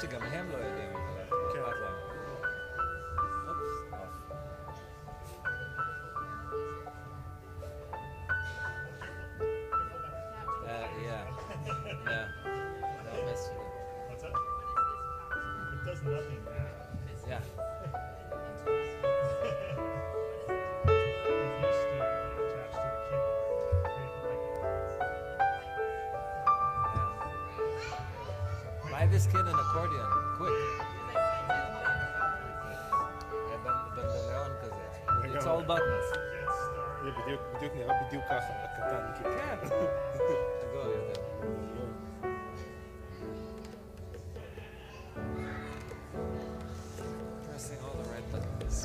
שגם הם לא יודעים, אכפת להם. אופס, yeah. They'll miss you. What's that? It does nothing now. Yeah. It used to be attached to the keyboard. Buy this kid an accordion, quick. בנדליון כזה. It's all buttons. זה בדיוק נראה בדיוק ככה, הקטן. כן. תגור יותר. Pressing all the right buttons.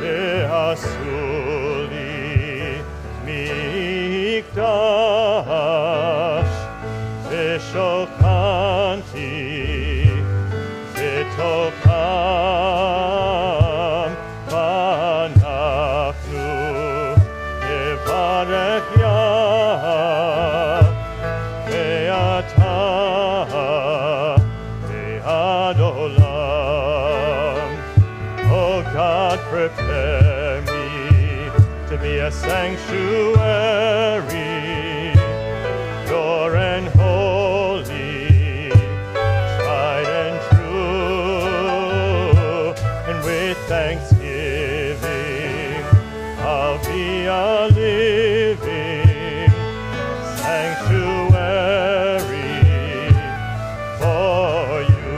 ועשו לי מקדש ושוכנתי בתוכם ואנחנו נברך יה ואתה ועד עולם. Oh God, prepare me to be a sanctuary, pure and holy, tried and true, and with thanksgiving I'll be a living sanctuary for you.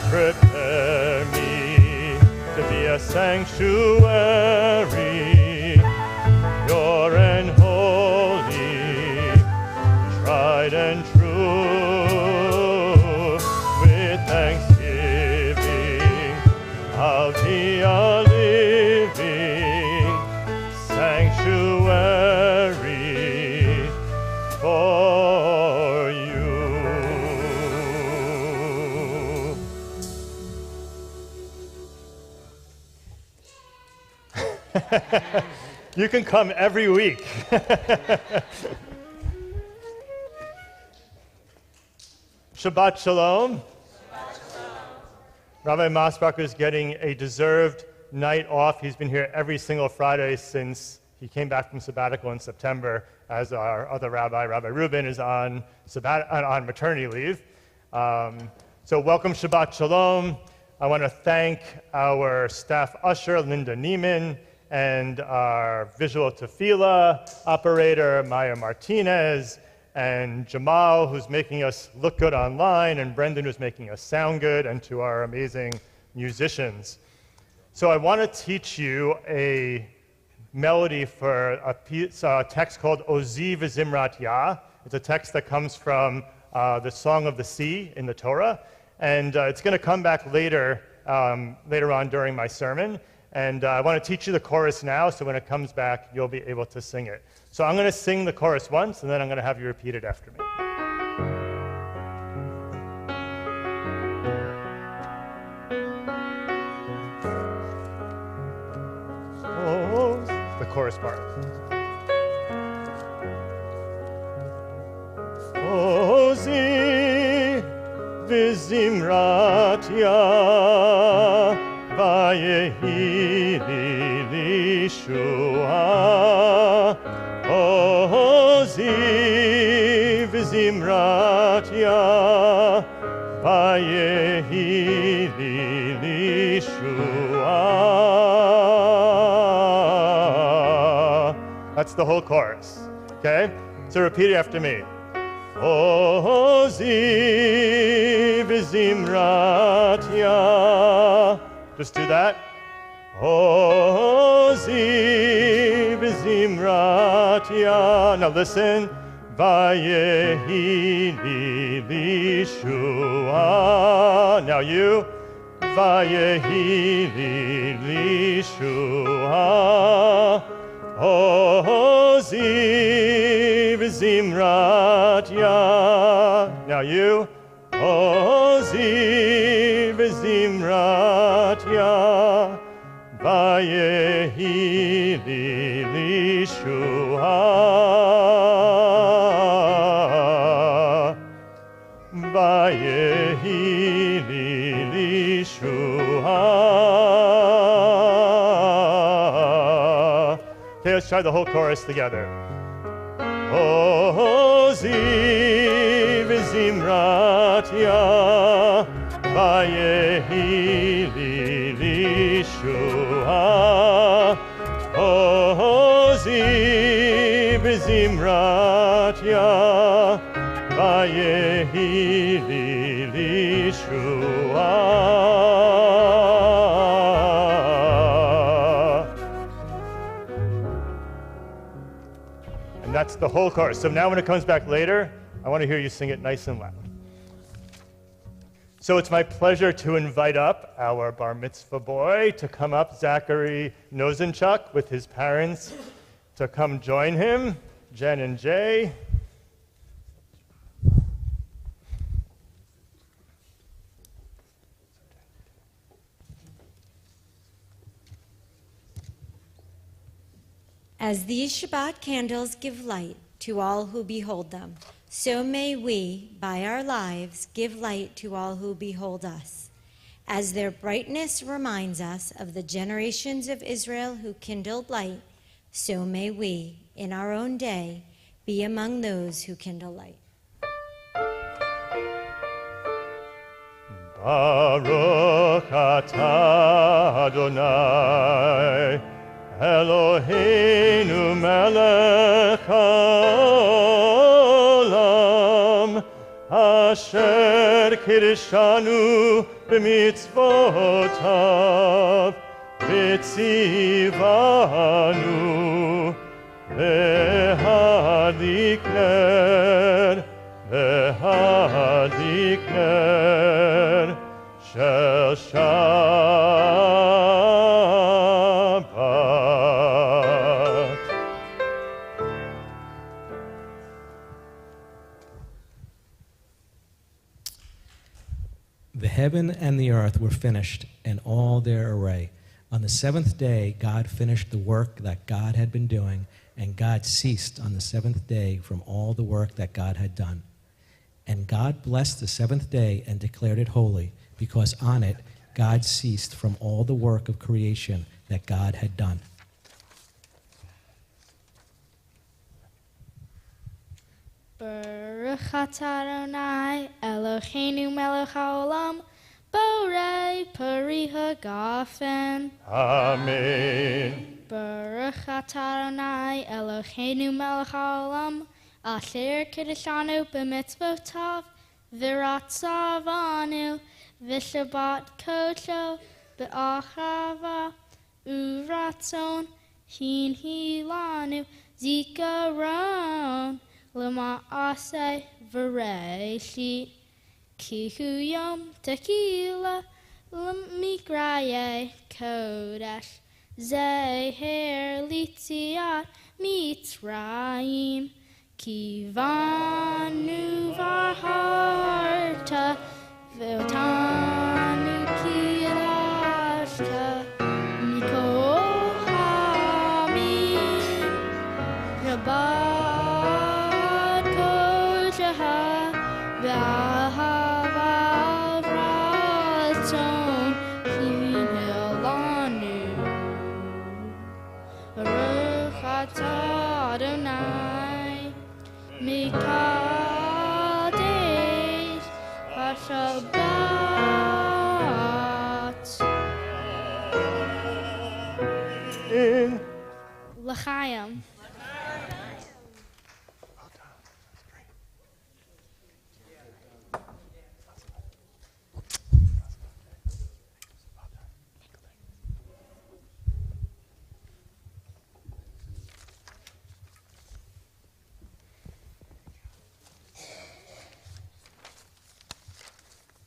Prepare me to be a sanctuary, pure and holy, tried and true. With thanksgiving, I'll be a living sanctuary for you. You can come every week. Shabbat Shalom. Rabbi Masbach is getting a deserved night off. He's been here every single Friday since he came back from sabbatical in September, as our other rabbi, Rabbi Rubin, is on maternity leave. So welcome Shabbat Shalom. I want to thank our staff usher, Linda Neiman, and our visual tefillah operator, Maya Martinez, and Jamal, who's making us look good online, and Brendan, who's making us sound good, and to our amazing musicians. So I want to teach you a melody for a text called Ozi v'Zimrat Yah. It's a text that comes from the Song of the Sea in the Torah, and it's going to come back later on during my sermon. And I want to teach you the chorus now, so when it comes back, you'll be able to sing it. So I'm going to sing the chorus once, and then I'm going to have you repeat it after me. Oh, the chorus part. Ozi v'Zimrat Yah Vayehi li lishua. Ozi v'Zimrat Yah Vayehi li lishua. That's the whole chorus. Okay? So repeat it after me. Ozi v'zimratya. Just do that. Ozi v'zimratya. Now listen. Vayehi li lishua. Now you. Vayehi li lishua. Ozi v'zimratya. Now you. Ozi v'zimratya. Vayehi li lishua. Vayehi li lishua. Okay, let's try the whole chorus together. Ozi v'zimratya. Vayehi li lishua. Ozi v'zimratya. Vayehi li lishua. And that's the whole chorus. So now when it comes back later, I want to hear you sing it nice and loud. So it's my pleasure to invite up our bar mitzvah boy to come up, Zachary Nosenchuk, with his parents to come join him, Jen and Jay. As these Shabbat candles give light to all who behold them, so may we, by our lives, give light to all who behold us. As their brightness reminds us of the generations of Israel who kindled light, so may we, in our own day, be among those who kindle light. Baruch atah Adonai, Eloheinu melech haolam, asher kiddushanu b'mitzvotav, v'tzivanu v'hadlik ner shel Shabbat. The heaven and the earth were finished, and all their array. On the seventh day, God finished the work that God had been doing, and God ceased on the seventh day from all the work that God had done. And God blessed the seventh day and declared it holy, because on it God ceased from all the work of creation that God had done. Baruch atah Adonai, Eloheinu melech haolam, borei pari hagafen. Amen. Baruch atah Adonai, Eloheinu melech haolam, asher kiddushanu b'mitzvotav, v'ratzavanu, v'shabbat kodsho, b'achava, uratzon, hinhilanu, zikaron, l'ma'aseh v'reishit, kihu yom tequila, l'mikraye kodesh, zeher litziat mitzrayim, kivanu v'harta, v'otanu kirashta, mikol hamim, Shabbat kodsheha, v'ahava v'ratzon, hinelanu. Baruch atah Adonai, Mikadesh HaShabbat. In L'chaim.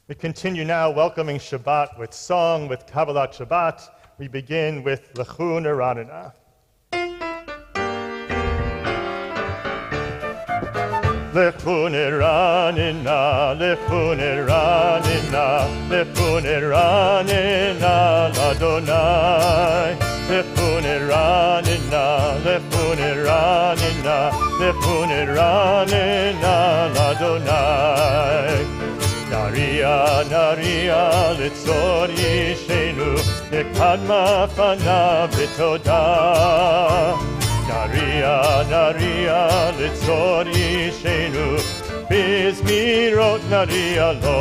We continue now welcoming Shabbat with song, with Kabbalat Shabbat. We begin with Lechu Neranina. Lechu Neranina, Lechu Neranina, Lechu Neranina, Ladonai. Lechu Neranina, Lechu Neranina, Lechu Neranina, Ladonai. Naria, Naria, Litzor Yishenu, Nekadma Fanav V'todah. Naria, Naria, Litzor Yishenu, Bizmirot Naria Lo.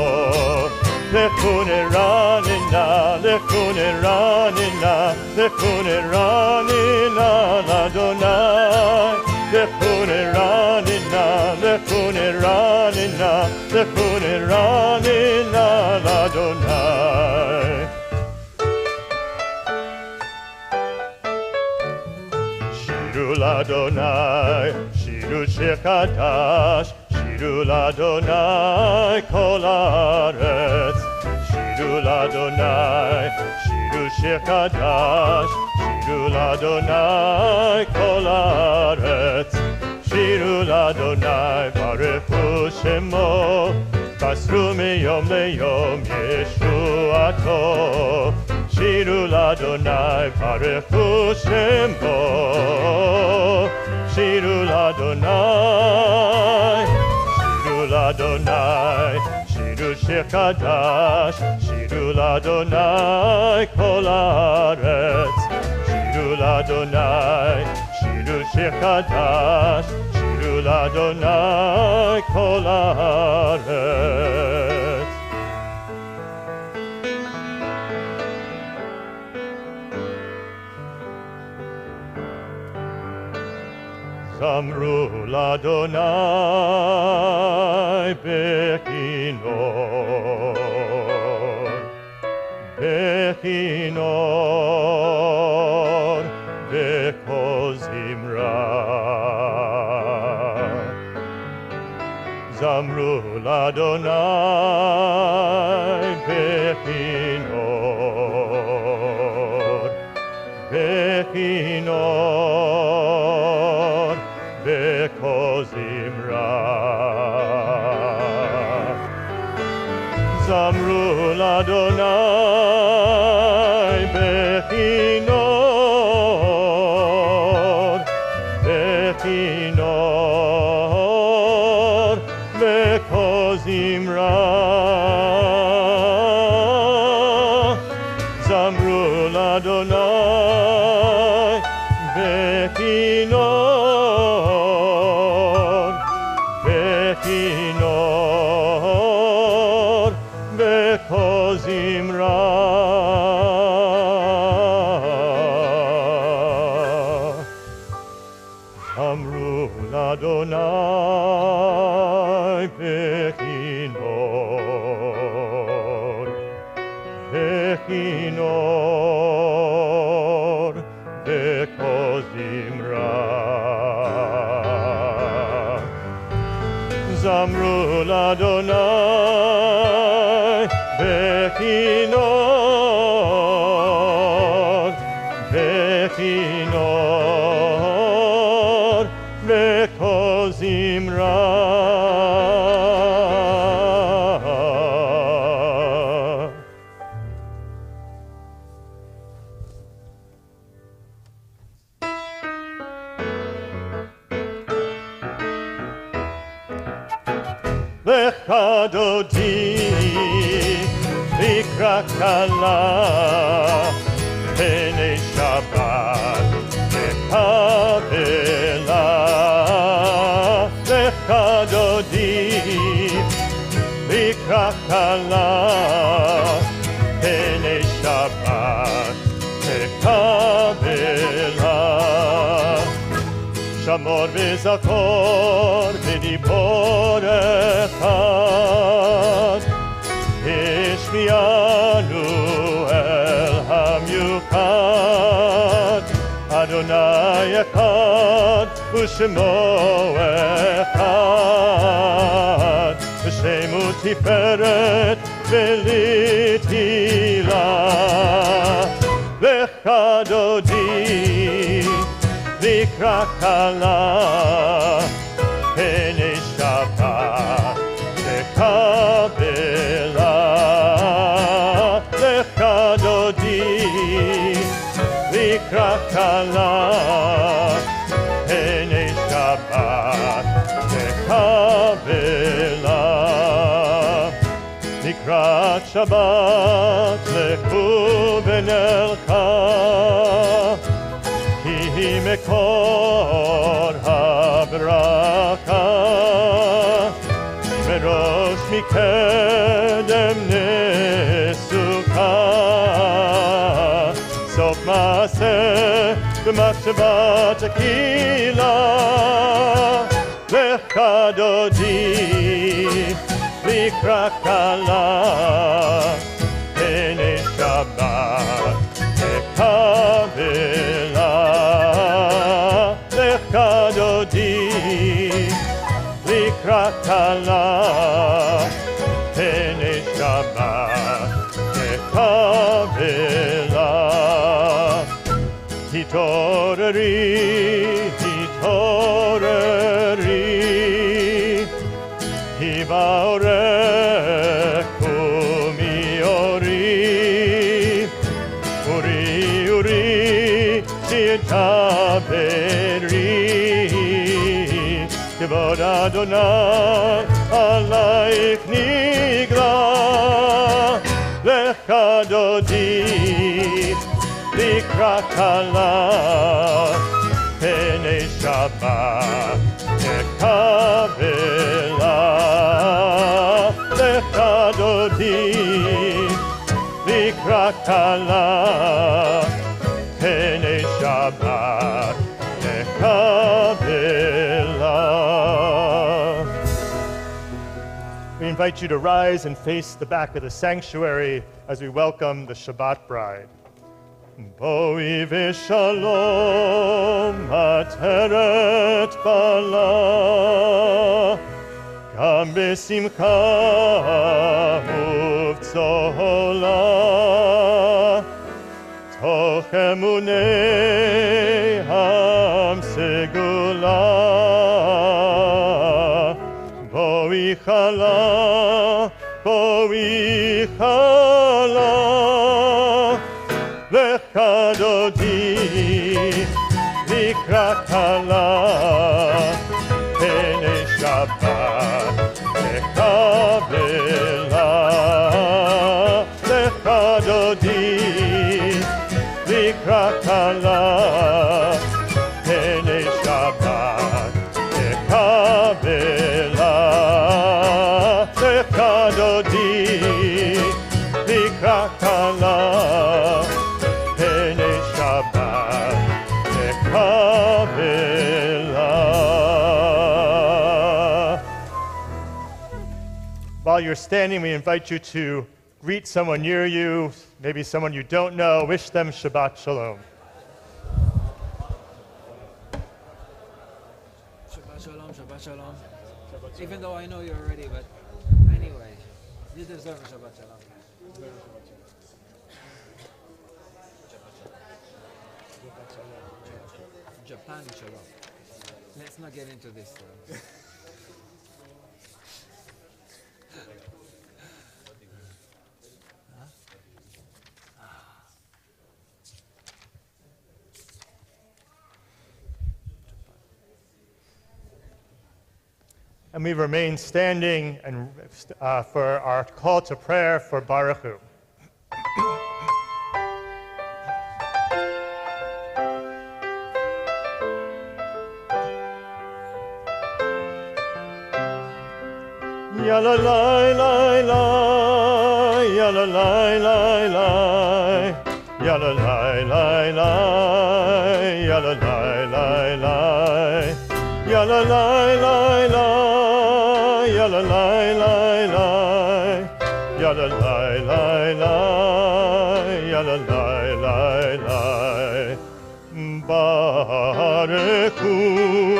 Lechu Neranina, Lechu Neranina, Lechu Neranina, Ladonai. Lechu Neranina, Lechu Neranina, Lechu Neranina, Ladonai. Shiru Ladonai, Shiru Shir Chadash, Shiru Ladonai Kol Haaretz. Shiru Ladonai, Shiru Shir Chadash, Shiru Ladonai Kol Haaretz. Shiru Ladonai Baruchu Shemo, Basru miyom leyom Yeshuato. Shiru Ladonai Baruchu Shemo, Shiru Ladonai, Shiru Ladonai, Shiru Shir Chadash, Shiru Ladonai Kol Haaretz. Shiru Ladonai, Shiru Shir Chadash, Shiru Ladonai Kol Haaretz. Zamru Ladonai Bechinor, Bechinor, Bekozimra. Zamru Ladonai Bechinor, Bechinor, Bekozimra. Zamru Ladonai Bechinor, Bechinor, Bekozimra. Zamru Ladonai Bechinor, Bechinor, Bekozimra. Amru Ladonai Bechinor, Bechinor, Bekozimra. Zamru Ladonai Bechinor, Bechinor, Bekozimra. Lecha Dodi Likra Kala B'nei Shabbat Mekabela. Lecha Dodi Likra Kala B'nei Shabbat Mekabela. Shamor v'zakor v'dibor echad, Ishmianu el hamyukad. Adonai echad u'shemo echad, V'shemu ותפארת ולתהילה. לך דודי לקרא כלה, הנה שבת תקבלה. לך דודי לקרא כלה, הנה שבת תקבלה. לקראת שבת לכו ונלכה, כי היא מקור הברכה. מראש מקדם נסוכה, סוף מעשה במחשבה תקילה. לך דודי לקרא כלה, הנה שבת תקבלה. לך דודי לקרא כלה, הנה שבת תקבלה. התעוררי, התעוררי, כי בעורך קומי אורי. אורי, אורי, תדברי, כבוד אדוני עלייך נגלה. לך דודי לקרא כלה, הנה שבת תקבלה. לך דודי לקרא כלה, הנה שבת תקבלה. We invite you to rise and face the back of the sanctuary as we welcome the Shabbat bride. בואי ושלום עטרת בעלה, גם בשמחה ובצהלה, תוך אמוני עם סגולה. בואי חלה, בואי חלה, לך דודי לקרא כלה, הנה שבת תקבלה. לך דודי לקרא כלה, הנה שבת תקבלה. לך דודי לקרא כלה, הנה שבת תקבלה. While you're standing, we invite you to greet someone near you, maybe someone you don't know. Wish them Shabbat Shalom. Shabbat shalom, Shabbat shalom. Even though I know you already, but anyway, you deserve a Shabbat shalom. Japan shalom. Let's not get into this. And we remain standing and for our call to prayer for Baruch Hu. Ya la la la la, ya la la la la, ya la la la la, ya la la la la, ya la la la la, ya la la la la, ya la la la la, ya la la la la. Baruch Hu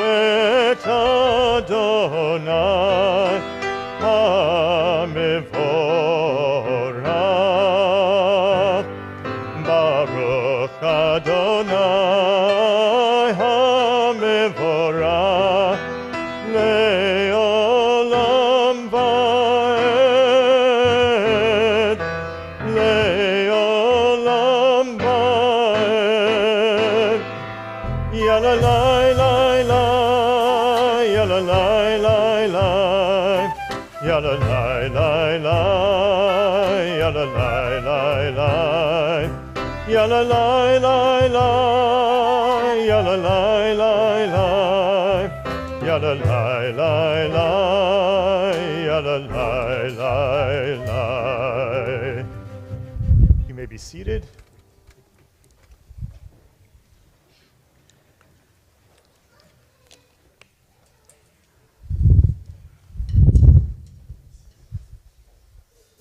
et Adonai. Yalla lai lai lai, yalla lai lai lai, yalla lai lai lai, yalla lai lai lai, yalla lai lai lai, yalla lai lai lai. You may be seated.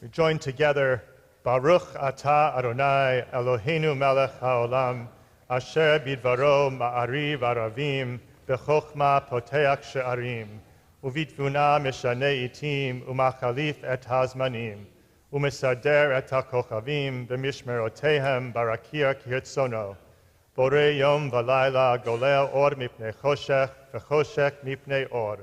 We join together, Baruch Atah Adonai Eloheinu melech haolam, asher bidvaro ma'ariv aravim, bechokma poteach she'arim, uvitvuna meshane itim, umachalif et hazmanim, umesader et hakochavim, b'mishmerotehem barakir kirtzono, bore yom v'layla golea or mipnei choshech, v'choshech mipnei or,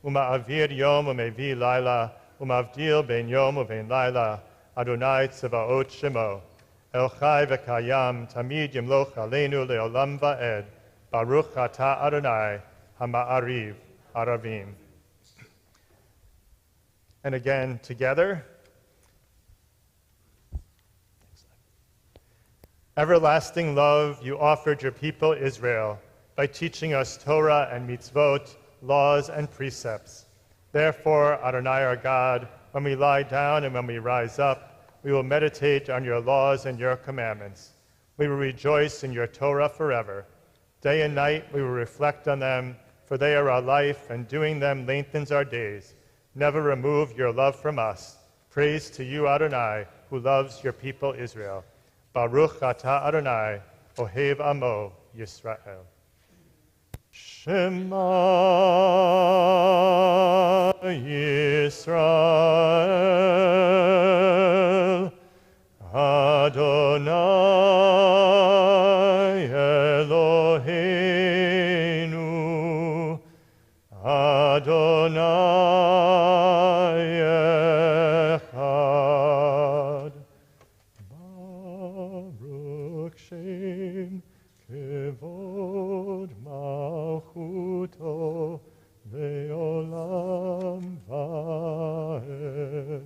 uma'avir yom umevi layla, Umavdil ben yom uven laila, Adonai tzavaot shemo, El chai v'kayam, tamid yimloch aleinu leolam va'ed, Baruch atah Adonai, hama'ariv, aravim. And again, together. Everlasting love you offered your people Israel by teaching us Torah and mitzvot, laws and precepts. Therefore, Adonai our God, when we lie down and when we rise up, we will meditate on your laws and your commandments. We will rejoice in your Torah forever. Day and night we will reflect on them, for they are our life, and doing them lengthens our days. Never remove your love from us. Praise to you, Adonai, who loves your people Israel. Baruch atah Adonai, ohev amo Yisrael. Shema Yisrael, Adonai Eloheinu, Adonai Echad. Baruch Shem Kevod Malchuto Ve'olam Va'ed.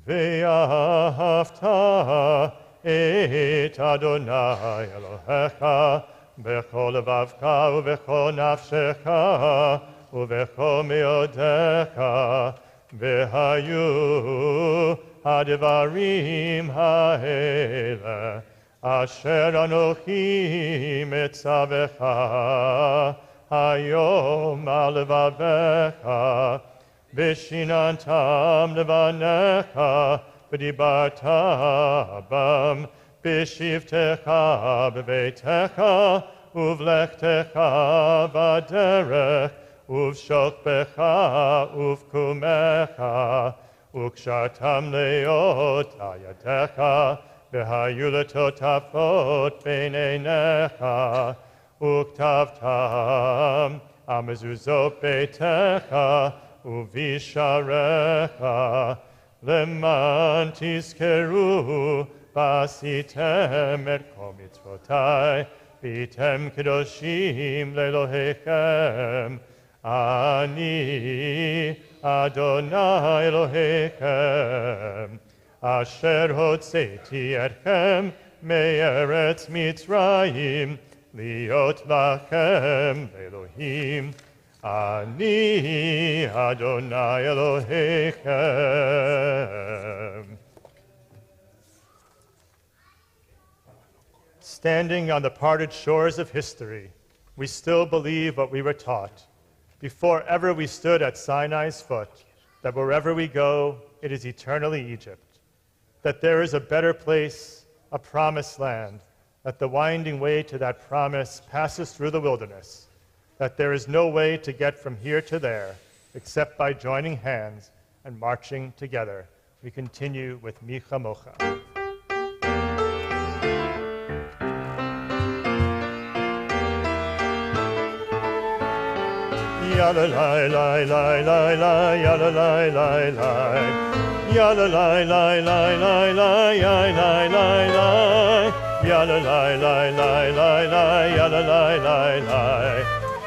Ve'ahavta et Adonai Elohecha bechol levavcha uvechol nafshecha uvechol meodecha ve'hayu ha'devarim ha'ele asher anochi metzavecha hayom al levavecha v'shinantam levanecha v'dibarta bam b'shivtecha b'veitecha uvlechtecha b'derech uvshokbecha uvkumecha ukshartam leot ayadecha v'hayu letotafot b'neinecha uktavtam amezuzot beitecha uvisharecha leman tizkeru basitem et kol mitzvotai bitem kedoshim lelohechem ani Adonai Elohechem asher hotzeti etchem me'eretz Mitzrayim liot lachem Elohim ani Adonai Elohechem. Standing on the parted shores of history, we still believe what we were taught. Before ever we stood at Sinai's foot, that wherever we go, it is eternally Egypt. That there is a better place, a promised land, that the winding way to that promise passes through the wilderness, that there is no way to get from here to there except by joining hands and marching together. We continue with Mi Chamocha. Yalla lai lai lai lai lai, yalla lai lai lai, yalla lai lai lai lai lai, yalla lai lai lai, yalla lai lai lai lai lai, yalla lai lai lai,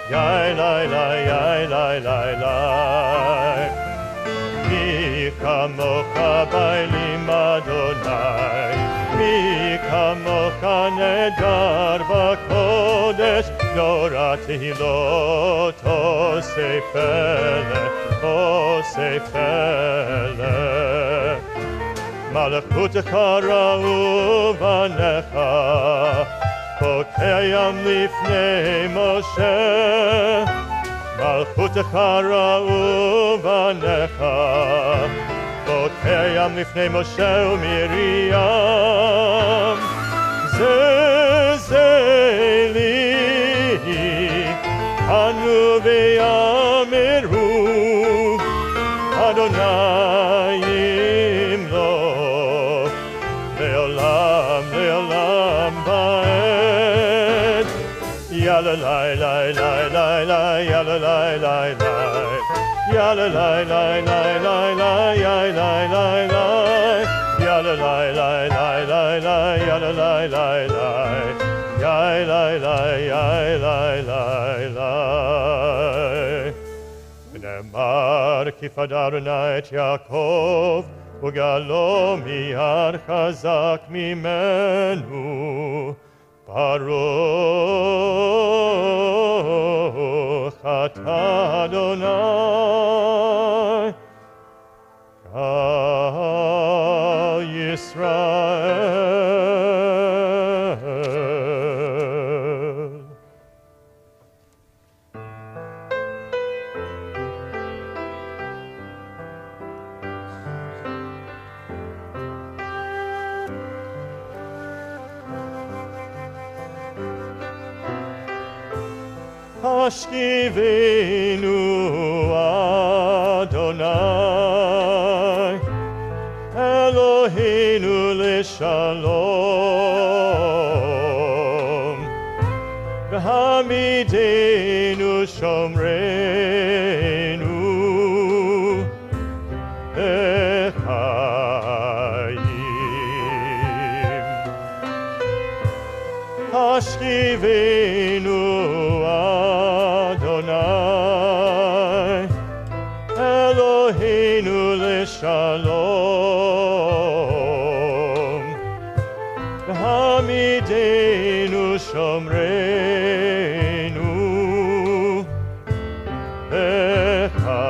yalla lai lai lai lai lai lai. kamocha bailim Adonai, mi kamocha nedar b'kodesh, norati lo tosefele, tosefele. Malachutecha ra'u vanecha, pokeyam lifnei Moshe. Malchutecha ra'u vanecha, pokeyam lifnei Moshe u'Miriam. Ze li, anu ve'yameru, Adonai imloch, le'olam, le'olam ba'ed. Yalla lai lai lai lai lai, yalla lai lai lai, yalla lai lai lai lai lai, yalla lai lai lai, yalla lai lai lai lai lai, yalla lai lai lai, yalla lai lai lai lai. V'nemar ki fadarna et Yaakov, ugalo miyad chazak mimenu. Baruch atah Adonai, Kal Yisrael. Hashkivenu Adonai, Eloheinu l'shalom, v'hamidenu shomreinu b'chayim. Hashkivenu Adonai, Eloheinu l'shalom, v'hamidenu shomreinu b'chayim.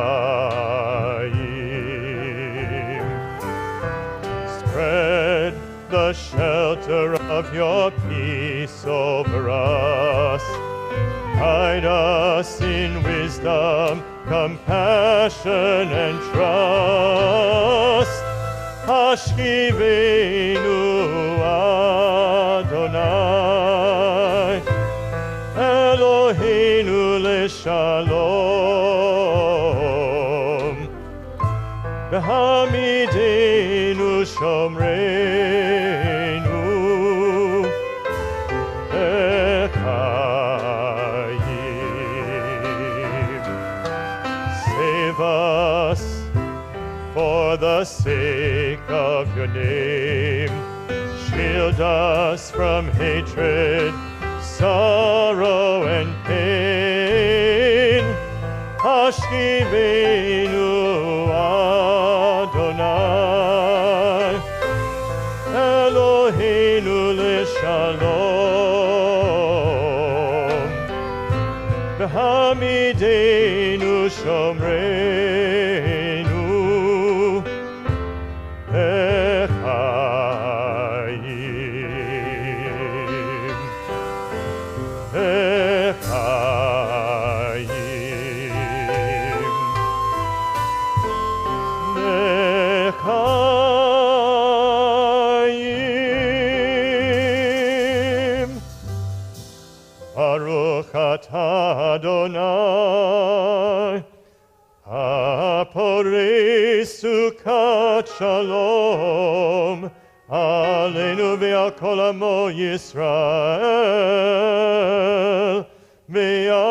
Spread the shelter of your peace over us. Guide us in wisdom, compassion, and trust. Hashkivenu Adonai, Eloheinu l'shalom, v'hamidenu shomreinu b'chayim. Save us for the sake of your name. Shield us from hatred, sorrow, and pain. Hashkivenu Adonai, Eloheinu l'shalom, v'hamidenu shomreinu b'chayim, b'chayim, b'chayim. Baruch atah Adonai, haporei sukat shalom, aleinu ve'al kol amo Yisrael, ve'al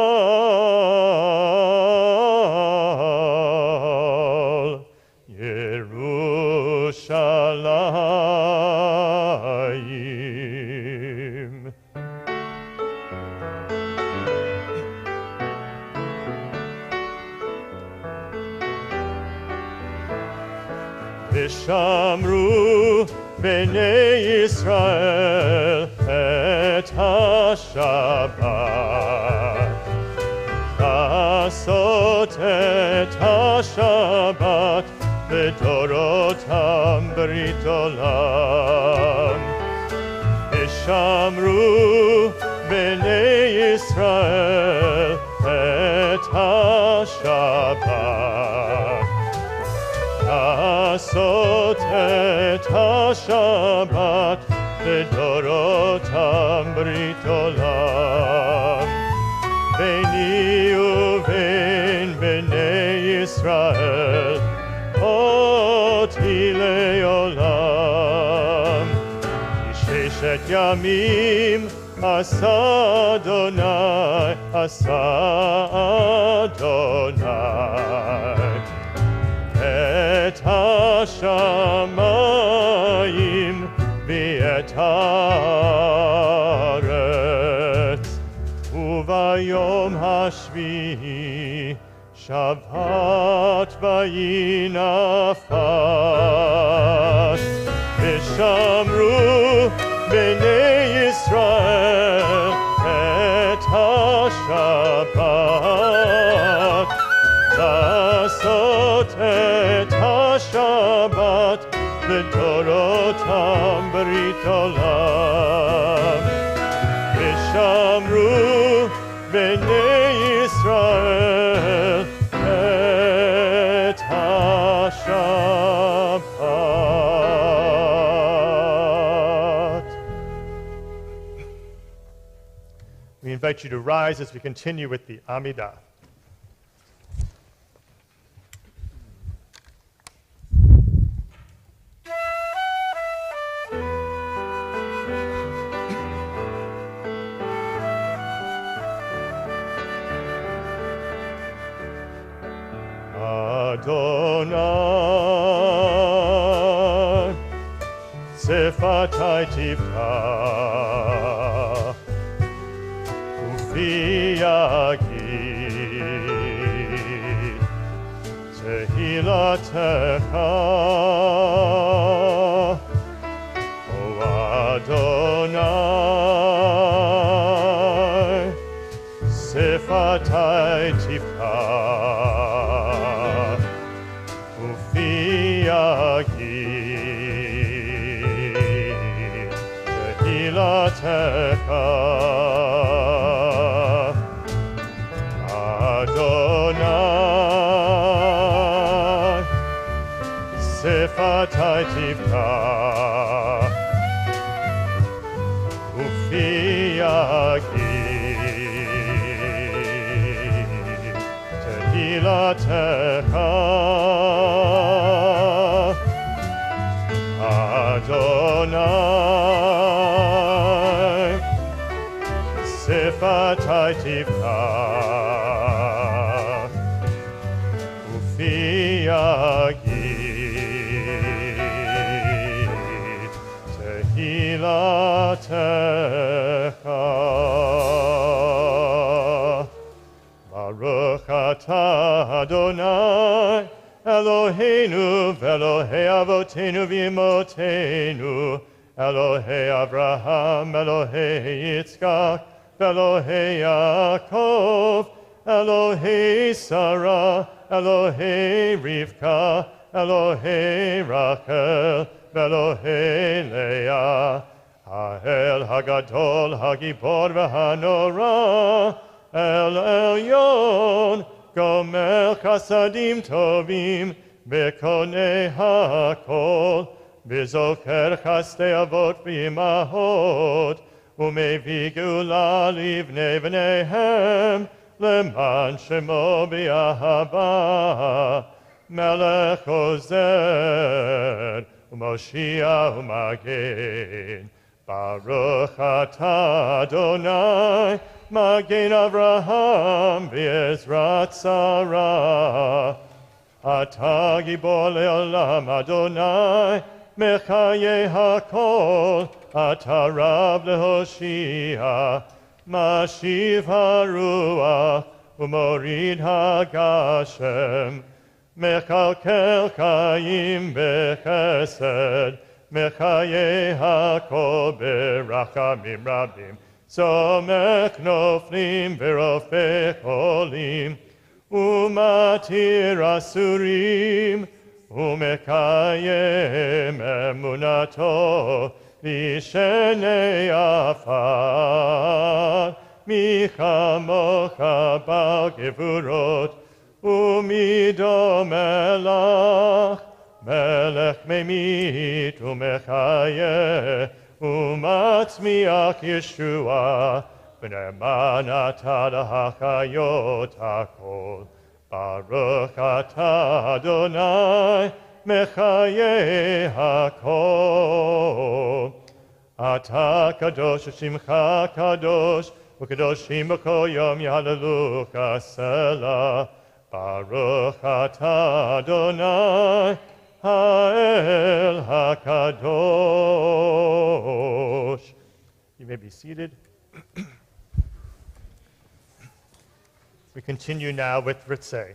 Yerushalayim. ושמרו בני ישראל את השבת. לעשות את השבת לדורותם ברית עולם. ושמרו בני ישראל את השבת. לעשות את השבת לדורותם ברית עולם. ביני ובין בני ישראל אותי לעולם. כי ששת ימים עשה אדוני, עשה אדוני את השמיים ואת הארץ. וביום השביעי שבת ויהי נפש. ושמרו בני ישראל את השבת. לעשות את השבת לדורותם ברית עולם. ושמרו בני ישראל את השבת. We invite you to rise as we continue with the Amidah. Adonai, Sefatai Tifta, Ufi Yagid, Tehilatecha, O Adonai, Sefatai Tifta, Tehilatecha, Adonai, Sefatai Tifta, Ufi Yagid, Tehilatecha, Adonai, Sefatai Tifta, Ufi Yagid, Tehilatecha. Baruch atah Adonai Eloheinu v'Elohei Avotenu v'Imotenu, Elohei Abraham, Elohei Yitzchak, v'Elohei Yaakov, Elohei Sarah, Elohei Rivka, Elohei Rachel, v'Elohei Leah, Ha'el Hagadol, Hagibor v'Hanora, El Elyon, Gomer Chasadim Tovim, Bekonei HaKol, Bezoker Chastei Avot v'Imahot, Umevi Geula Livnei V'neihem, Leman Shemo B'Ahava, Melech Ozer, U'Moshiach U'Magen, Baruch atah Adonai, Magen Avraham v'Ezrat Sarah. Atah Gibor le'olam Adonai, Mechayeh hakol. Atah Rav le'Hoshia, Mashiv haruach, U'morid hagashem. מקלקל חיים בחסד, מחיי הכל ברחמים רבים, סומך נופלים ורופא חולים, ומתיר אסורים, ומקיים אמונתו בשני עפר. מי כמוך בעל גבורות, ומי דומה לך, מלך ממית ומחיה, ומצמיח ישועה, ונאמן אתה להחיות הכל. ברוך אתה אדוני, מחיי הכל. אתה קדוש ושמך קדוש, וקדושים בכל יום יהללוך סלה. ברוך אתה אדוני, האל הקדוש. You may be seated. We continue now with Ritzeh.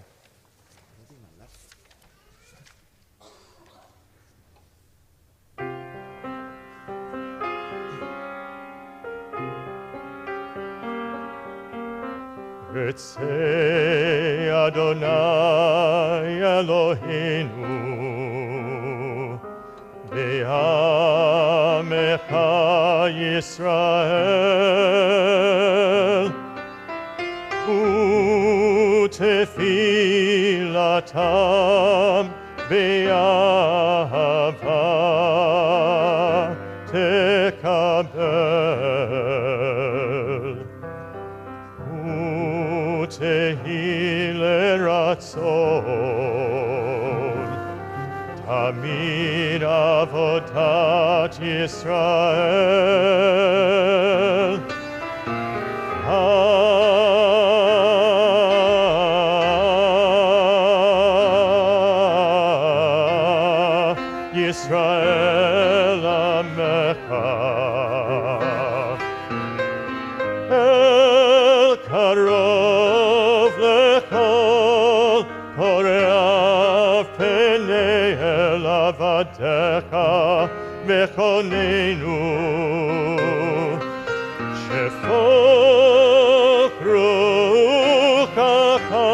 Ritzeh Adonai Eloheinu Be'amecha Yisrael Utefilatam be'ahava tekabel Utehi ratzon Tamid avodat Yisrael Yisrael Amecha El Karov Lechol Koreav Penei El Avadecha Mechonenu Shefok Ruchacha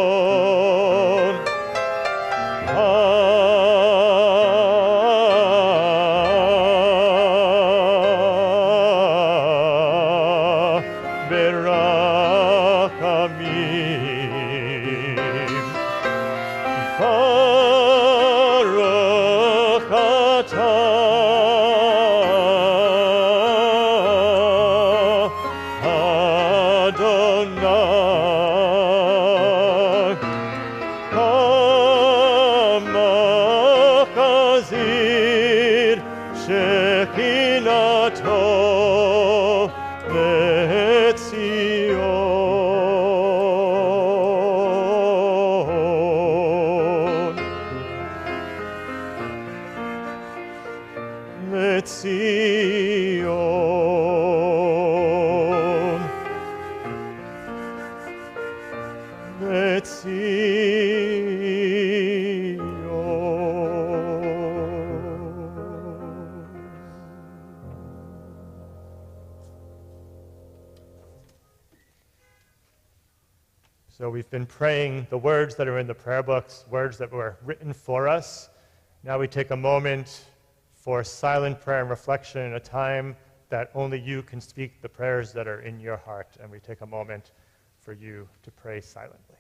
Letzion berachamim Baruch atah Adonai Hamachazir Shekinato Letzion So we've been praying the words that are in the prayer books, words that were written for us. Now we take a moment for silent prayer and reflection in a time that only you can speak the prayers that are in your heart, and we take a moment for you to pray silently.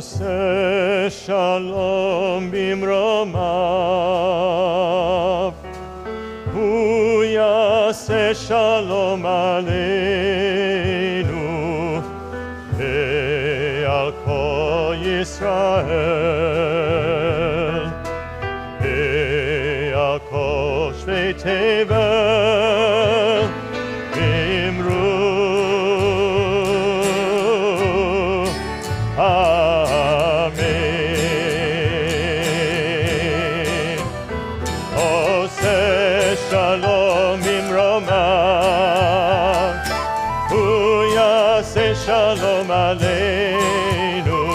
עושה שלום במרומיו, הוא יעשה שלום עלינו ועל כל ישראל ועל כל שבט תבל ואמרו אמן. עושה שלום במרומיו, הוא יעשה שלום עלינו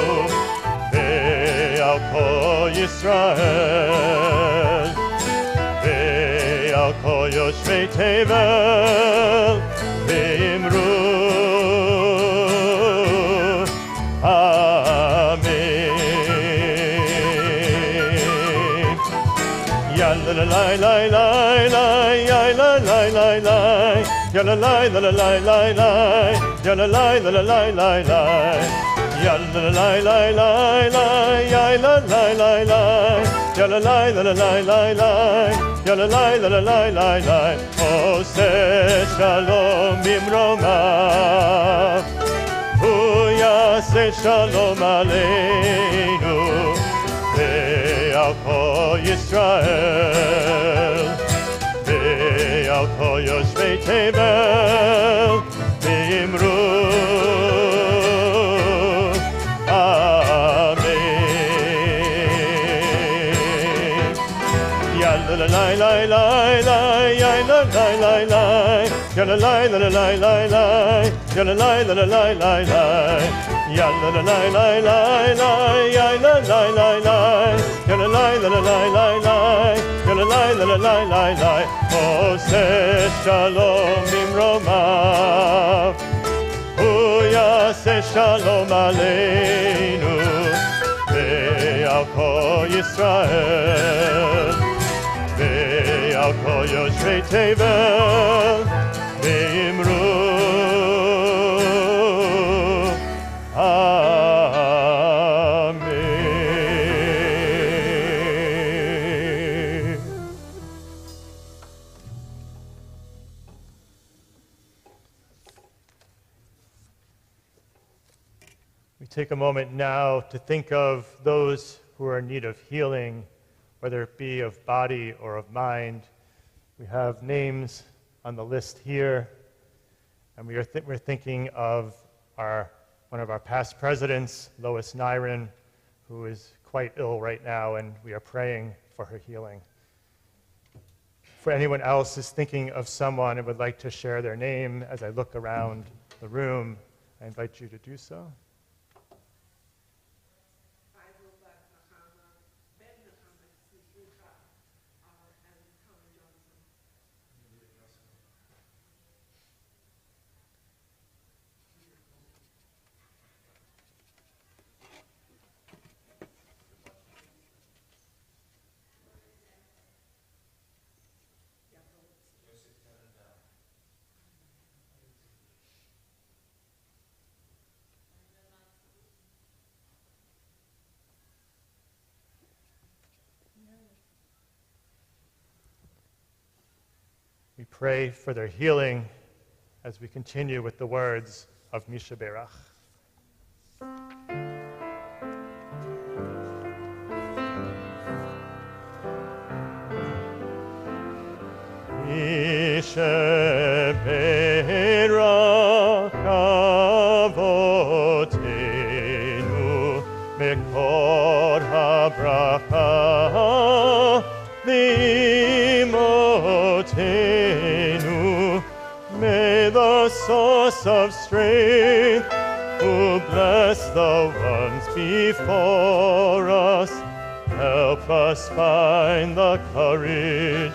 ועל כל ישראל ועל כל יושבי תבל ואמרו אמן. Yalla la la la la la, yalla la la la, yalla la la la la la, yalla la la la la la, yalla la la la la, yalla la la la, yalla la la la la la, yalla la la la la la. Oseh shalom bimromav, hu yaseh shalom aleinu ve'al kol Yisrael ve'al kol yoshvei tevel ve'imru amen. Yalla la la la la la, yalla la la la, yalla la la la la la, yalla la la la la la, yalla la la la la la, yalla la la la, yalla la la la la la, yalla la la la la la. Oseh shalom bimromav, hu yaseh shalom aleinu ve'al kol Yisrael ve'al kol yoshvei tevel ve'imru amen. We take a moment now to think of those who are in need of healing, whether it be of body or of mind. We have names on the list here, and we're thinking of one of our past presidents, Lois Nyron, who is quite ill right now, and we are praying for her healing. For anyone else is thinking of someone and would like to share their name as I look around the room, I invite you to do so. We pray for their healing as we continue with the words of Misha Berach. Misha Berach avotenu mekor habracha Limotenu, may the source of strength, who bless the ones before us, help us find the courage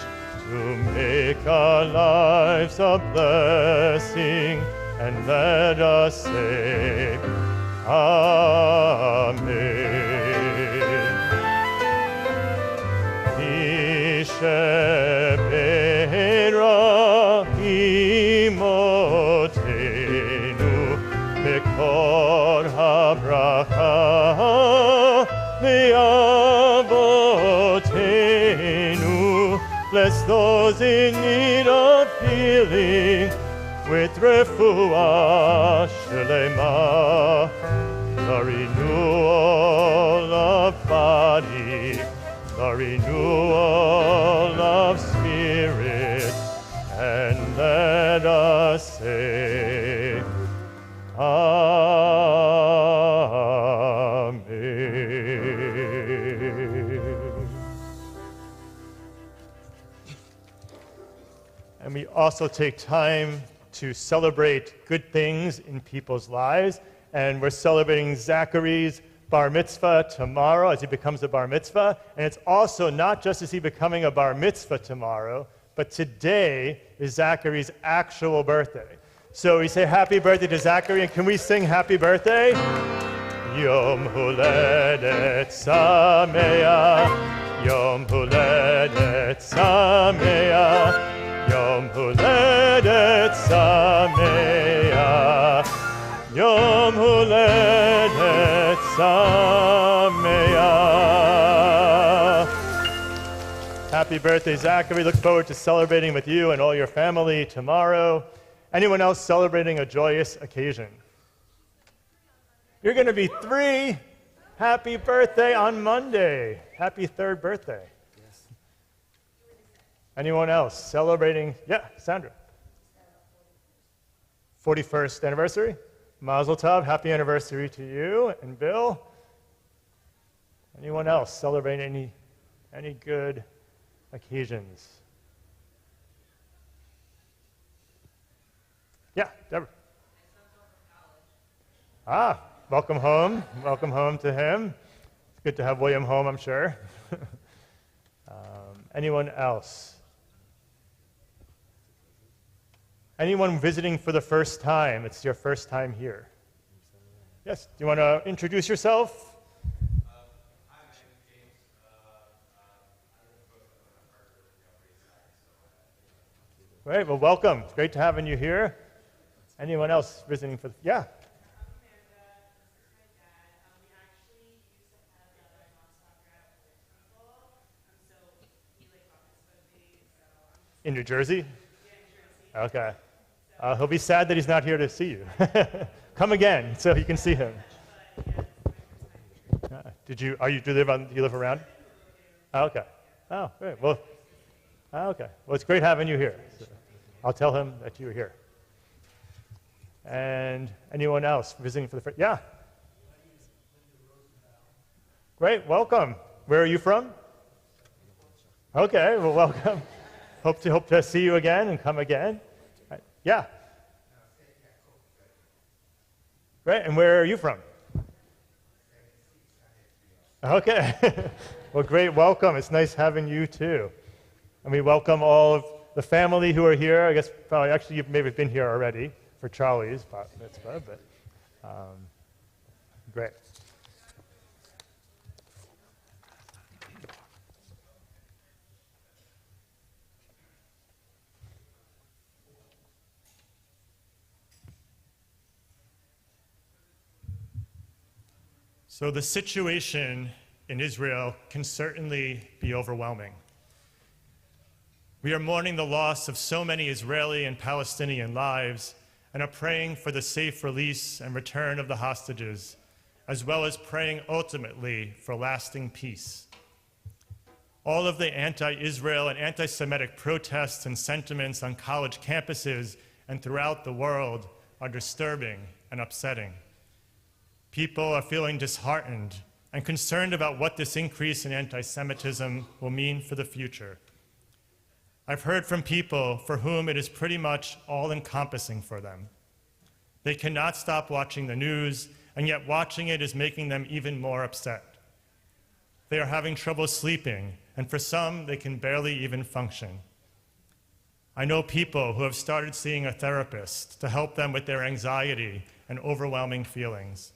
to make our lives a blessing, and let us say, Amen. Sheberach imotenu mekor habracha Bless those in need of healing with refuah shelema, the renewal of body, the renewal of spirit, and let us say, Amen. And we also take time to celebrate good things in people's lives. And we're celebrating Zachary's bar mitzvah tomorrow as he becomes a bar mitzvah. And it's also not just as he becoming a bar mitzvah tomorrow, but today is Zachary's actual birthday. So we say happy birthday to Zachary, and can we sing happy birthday? Yom Huledet Sameach, Yom Huledet Sameach, Yom Huledet Sameach, Yom Huledet Sameach. Happy birthday, Zachary. Look forward to celebrating with you and all your family tomorrow. Anyone else celebrating a joyous occasion? You're going to be 3. Happy birthday on Monday. Happy 3rd birthday. Yes. Anyone else celebrating? Yeah, Sandra. 41st anniversary. Mazel tov. Happy anniversary to you and Bill. Anyone else celebrating any good occasions? Yeah, Deborah. Ah, welcome home. Welcome home to him. It's good to have William home, I'm sure. Anyone else? Anyone visiting for the first time? It's your first time here. Yes, do you want to introduce yourself? Great, well, welcome. It's great to having you here. Anyone else visiting for? Yeah. In New Jersey? Okay. He'll be sad that he's not here to see you. Come again so you can see him. Do you live around? Oh, okay. Oh, great. Well, okay. Well, it's great having you here. So I'll tell him that you were here. And anyone else visiting for the first? Yeah. Great. Welcome. Where are you from? Okay. Well, welcome. Hope to see you again and come again. Right. Yeah. Great. And where are you from? Okay. Well, great. Welcome. It's nice having you too. And we welcome all of the family who are here. I guess probably actually you've maybe been here already for Charlie's bat mitzvah, but great. So the situation in Israel can certainly be overwhelming. We are mourning the loss of so many Israeli and Palestinian lives and are praying for the safe release and return of the hostages, as well as praying ultimately for lasting peace. All of the anti-Israel and anti-Semitic protests and sentiments on college campuses and throughout the world are disturbing and upsetting. People are feeling disheartened and concerned about what this increase in anti-Semitism will mean for the future. I've heard from people for whom it is pretty much all-encompassing for them. They cannot stop watching the news, and yet watching it is making them even more upset. They are having trouble sleeping, and for some, they can barely even function. I know people who have started seeing a therapist to help them with their anxiety and overwhelming feelings.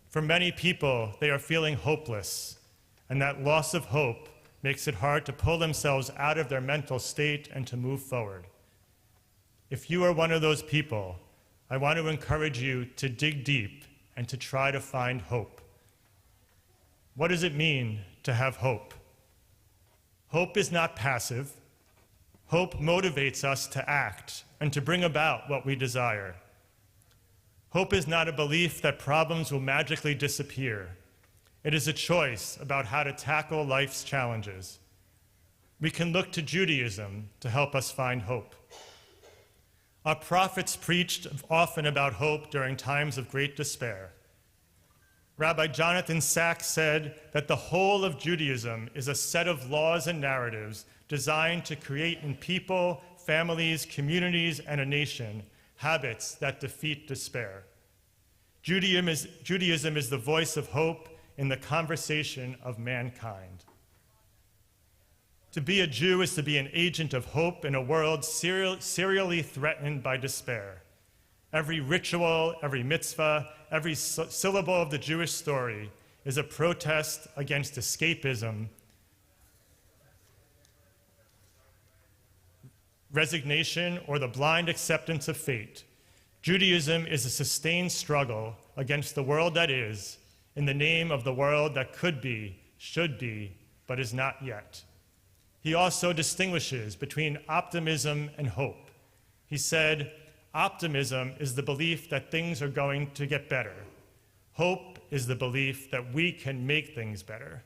For many people, they are feeling hopeless, and that loss of hope makes it hard to pull themselves out of their mental state and to move forward. If you are one of those people, I want to encourage you to dig deep and to try to find hope. What does it mean to have hope? Hope is not passive. Hope motivates us to act and to bring about what we desire. Hope is not a belief that problems will magically disappear. It is a choice about how to tackle life's challenges. We can look to Judaism to help us find hope. Our prophets preached often about hope during times of great despair. Rabbi Jonathan Sacks said that the whole of Judaism is a set of laws and narratives designed to create in people, families, communities, and a nation habits that defeat despair. Judaism is the voice of hope in the conversation of mankind. To be a Jew is to be an agent of hope in a world serially threatened by despair. Every ritual, every mitzvah, every syllable of the Jewish story is a protest against escapism, resignation, or the blind acceptance of fate. Judaism is a sustained struggle against the world that is, in the name of the world that could be, should be, but is not yet. He also distinguishes between optimism and hope. He said, optimism is the belief that things are going to get better. Hope is the belief that we can make things better.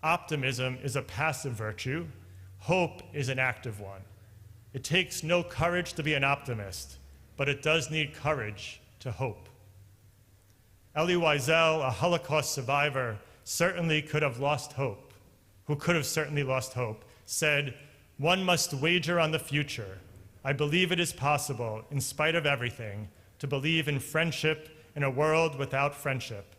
Optimism is a passive virtue. Hope is an active one. It takes no courage to be an optimist, but it does need courage to hope. Elie Wiesel, a Holocaust survivor, certainly could have lost hope. Who could have certainly lost hope, said, "One must wager on the future. I believe it is possible, in spite of everything, to believe in friendship in a world without friendship,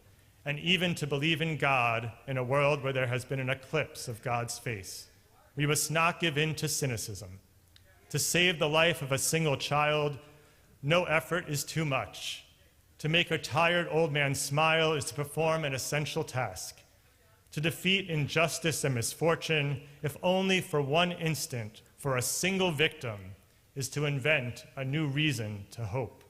and even to believe in God in a world where there has been an eclipse of God's face. We must not give in to cynicism. To save the life of a single child, no effort is too much. To make a tired old man smile is to perform an essential task. To defeat injustice and misfortune, if only for one instant, for a single victim, is to invent a new reason to hope."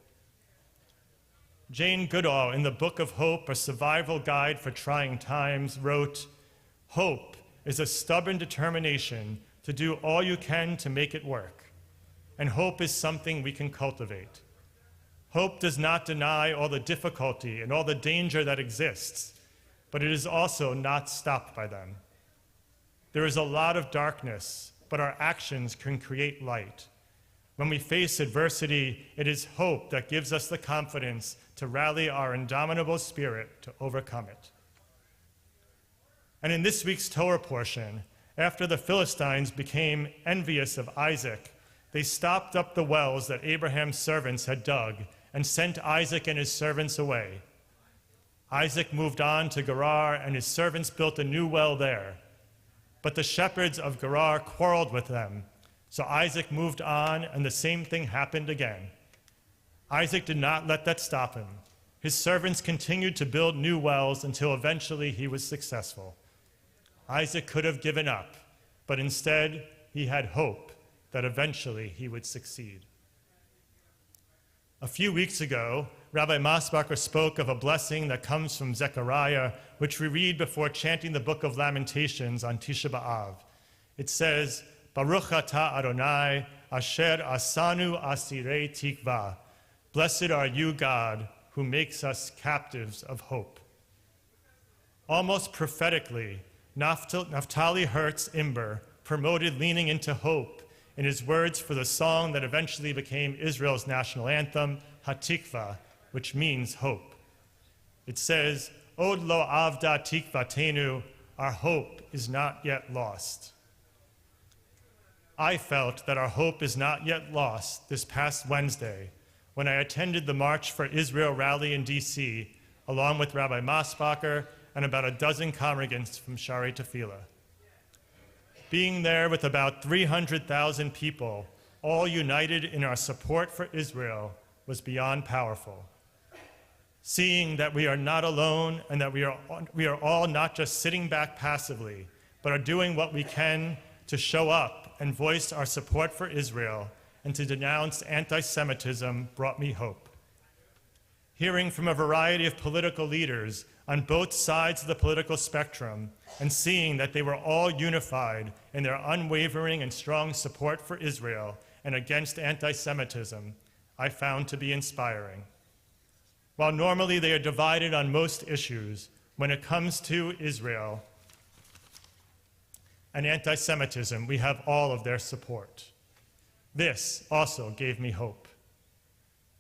Jane Goodall, in the Book of Hope, A Survival Guide for Trying Times, wrote, "Hope is a stubborn determination to do all you can to make it work. And hope is something we can cultivate. Hope does not deny all the difficulty and all the danger that exists, but it is also not stopped by them. There is a lot of darkness, but our actions can create light. When we face adversity, it is hope that gives us the confidence to rally our indomitable spirit to overcome it." And in this week's Torah portion, after the Philistines became envious of Isaac, they stopped up the wells that Abraham's servants had dug and sent Isaac and his servants away. Isaac moved on to Gerar, and his servants built a new well there. But the shepherds of Gerar quarreled with them, so Isaac moved on, and the same thing happened again. Isaac did not let that stop him. His servants continued to build new wells until eventually he was successful. Isaac could have given up, but instead he had hope that eventually he would succeed. A few weeks ago, Rabbi Masbacher spoke of a blessing that comes from Zechariah, which we read before chanting the Book of Lamentations on Tisha B'Av. It says, "Baruch atah Adonai, asher asanu asirei tikva." Blessed are you, God, who makes us captives of hope. Almost prophetically, Naftali Hertz Imber promoted leaning into hope in his words for the song that eventually became Israel's national anthem, Hatikva, which means hope. It says, "Od lo avda tikvatenu," our hope is not yet lost. I felt that our hope is not yet lost this past Wednesday when I attended the March for Israel rally in D.C., along with Rabbi Masbacher and about a dozen congregants from Shari Tefillah. Being there with about 300,000 people, all united in our support for Israel, was beyond powerful. Seeing that we are not alone and that we are all not just sitting back passively, but are doing what we can to show up and voice our support for Israel and to denounce anti-Semitism brought me hope. Hearing from a variety of political leaders on both sides of the political spectrum, and seeing that they were all unified in their unwavering and strong support for Israel and against anti-Semitism, I found to be inspiring. While normally they are divided on most issues, when it comes to Israel and anti-Semitism, we have all of their support. This also gave me hope.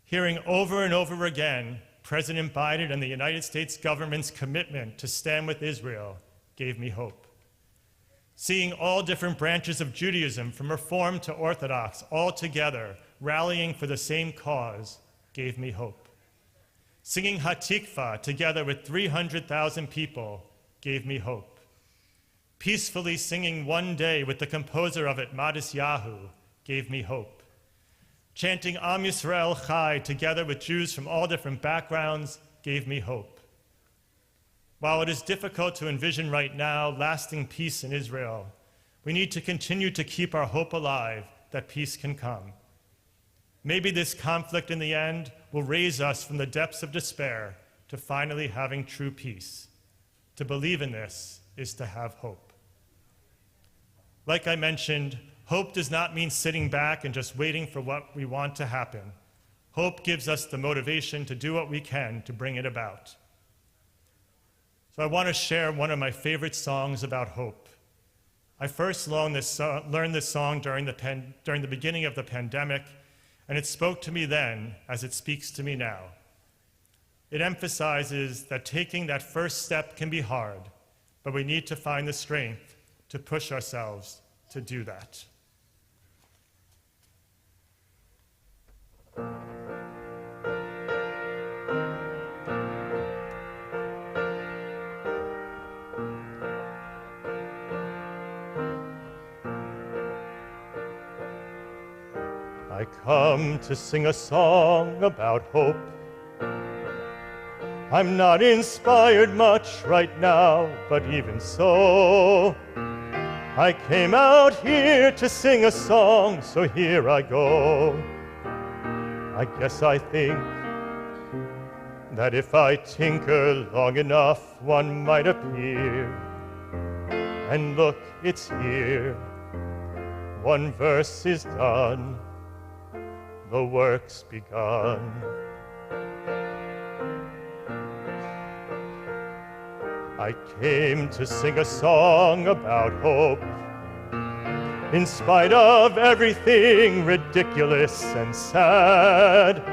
Hearing over and over again President Biden and the United States government's commitment to stand with Israel gave me hope. Seeing all different branches of Judaism, from Reform to Orthodox, all together rallying for the same cause gave me hope. Singing Hatikva together with 300,000 people gave me hope. Peacefully singing One Day with the composer of it, Matisyahu, gave me hope. Chanting Am Yisrael Chai together with Jews from all different backgrounds gave me hope. While it is difficult to envision right now lasting peace in Israel, we need to continue to keep our hope alive that peace can come. Maybe this conflict in the end will raise us from the depths of despair to finally having true peace. To believe in this is to have hope. Like I mentioned, hope does not mean sitting back and just waiting for what we want to happen. Hope gives us the motivation to do what we can to bring it about. So I want to share one of my favorite songs about hope. I first learned this song during the beginning of the pandemic, and it spoke to me then as it speaks to me now. It emphasizes that taking that first step can be hard, but we need to find the strength to push ourselves to do that. I come to sing a song about hope. I'm not inspired much right now, but even so, I came out here to sing a song, so here I go. I guess I think that if I tinker long enough, one might appear. And look, it's here. One verse is done. The work's begun. I came to sing a song about hope. In spite of everything ridiculous and sad,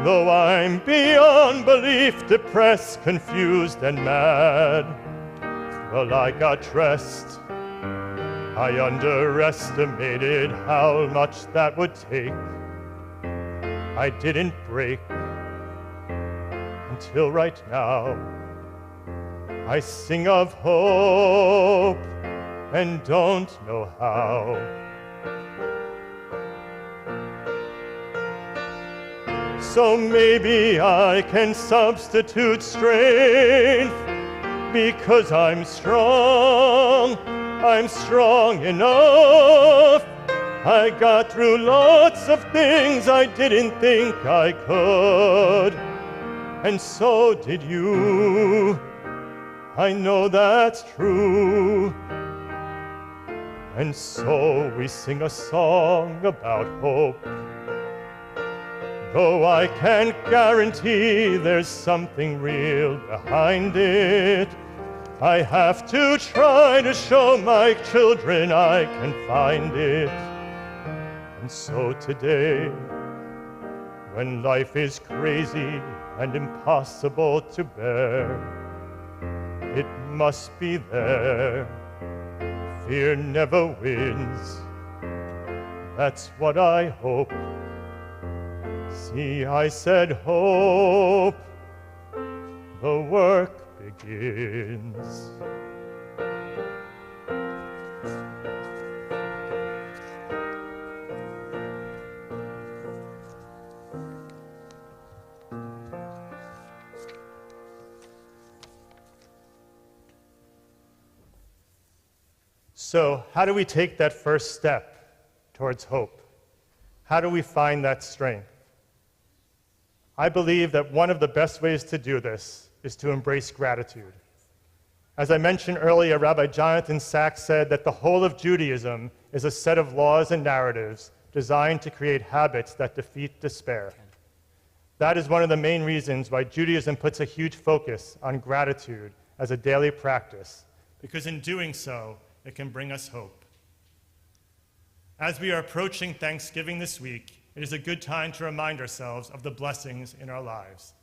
though I'm beyond belief depressed, confused, and mad, well, I got dressed. I underestimated how much that would take. I didn't break until right now. I sing of hope and don't know how. So maybe I can substitute strength because I'm strong enough. I got through lots of things I didn't think I could, and so did you. I know that's true. And so we sing a song about hope. Though I can't guarantee there's something real behind it, I have to try to show my children I can find it. And so today, when life is crazy and impossible to bear, it must be there. Fear never wins. That's what I hope. See, I said hope. The work begins. So, how do we take that first step towards hope? How do we find that strength? I believe that one of the best ways to do this is to embrace gratitude. As I mentioned earlier, Rabbi Jonathan Sachs said that the whole of Judaism is a set of laws and narratives designed to create habits that defeat despair. That is one of the main reasons why Judaism puts a huge focus on gratitude as a daily practice, because in doing so, it can bring us hope. As we are approaching Thanksgiving this week, it is a good time to remind ourselves of the blessings in our lives.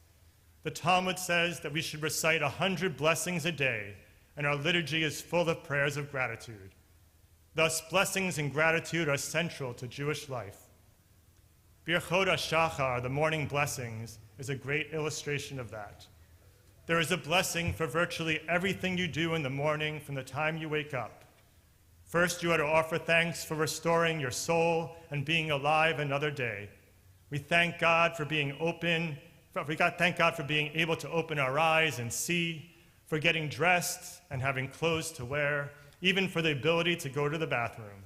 The Talmud says that we should recite 100 blessings a day, and our liturgy is full of prayers of gratitude. Thus, blessings and gratitude are central to Jewish life. Birchot HaShachar, the morning blessings, is a great illustration of that. There is a blessing for virtually everything you do in the morning from the time you wake up. First, you are to offer thanks for restoring your soul and being alive another day. We thank God for being thank God for being able to open our eyes and see, for getting dressed and having clothes to wear, even for the ability to go to the bathroom.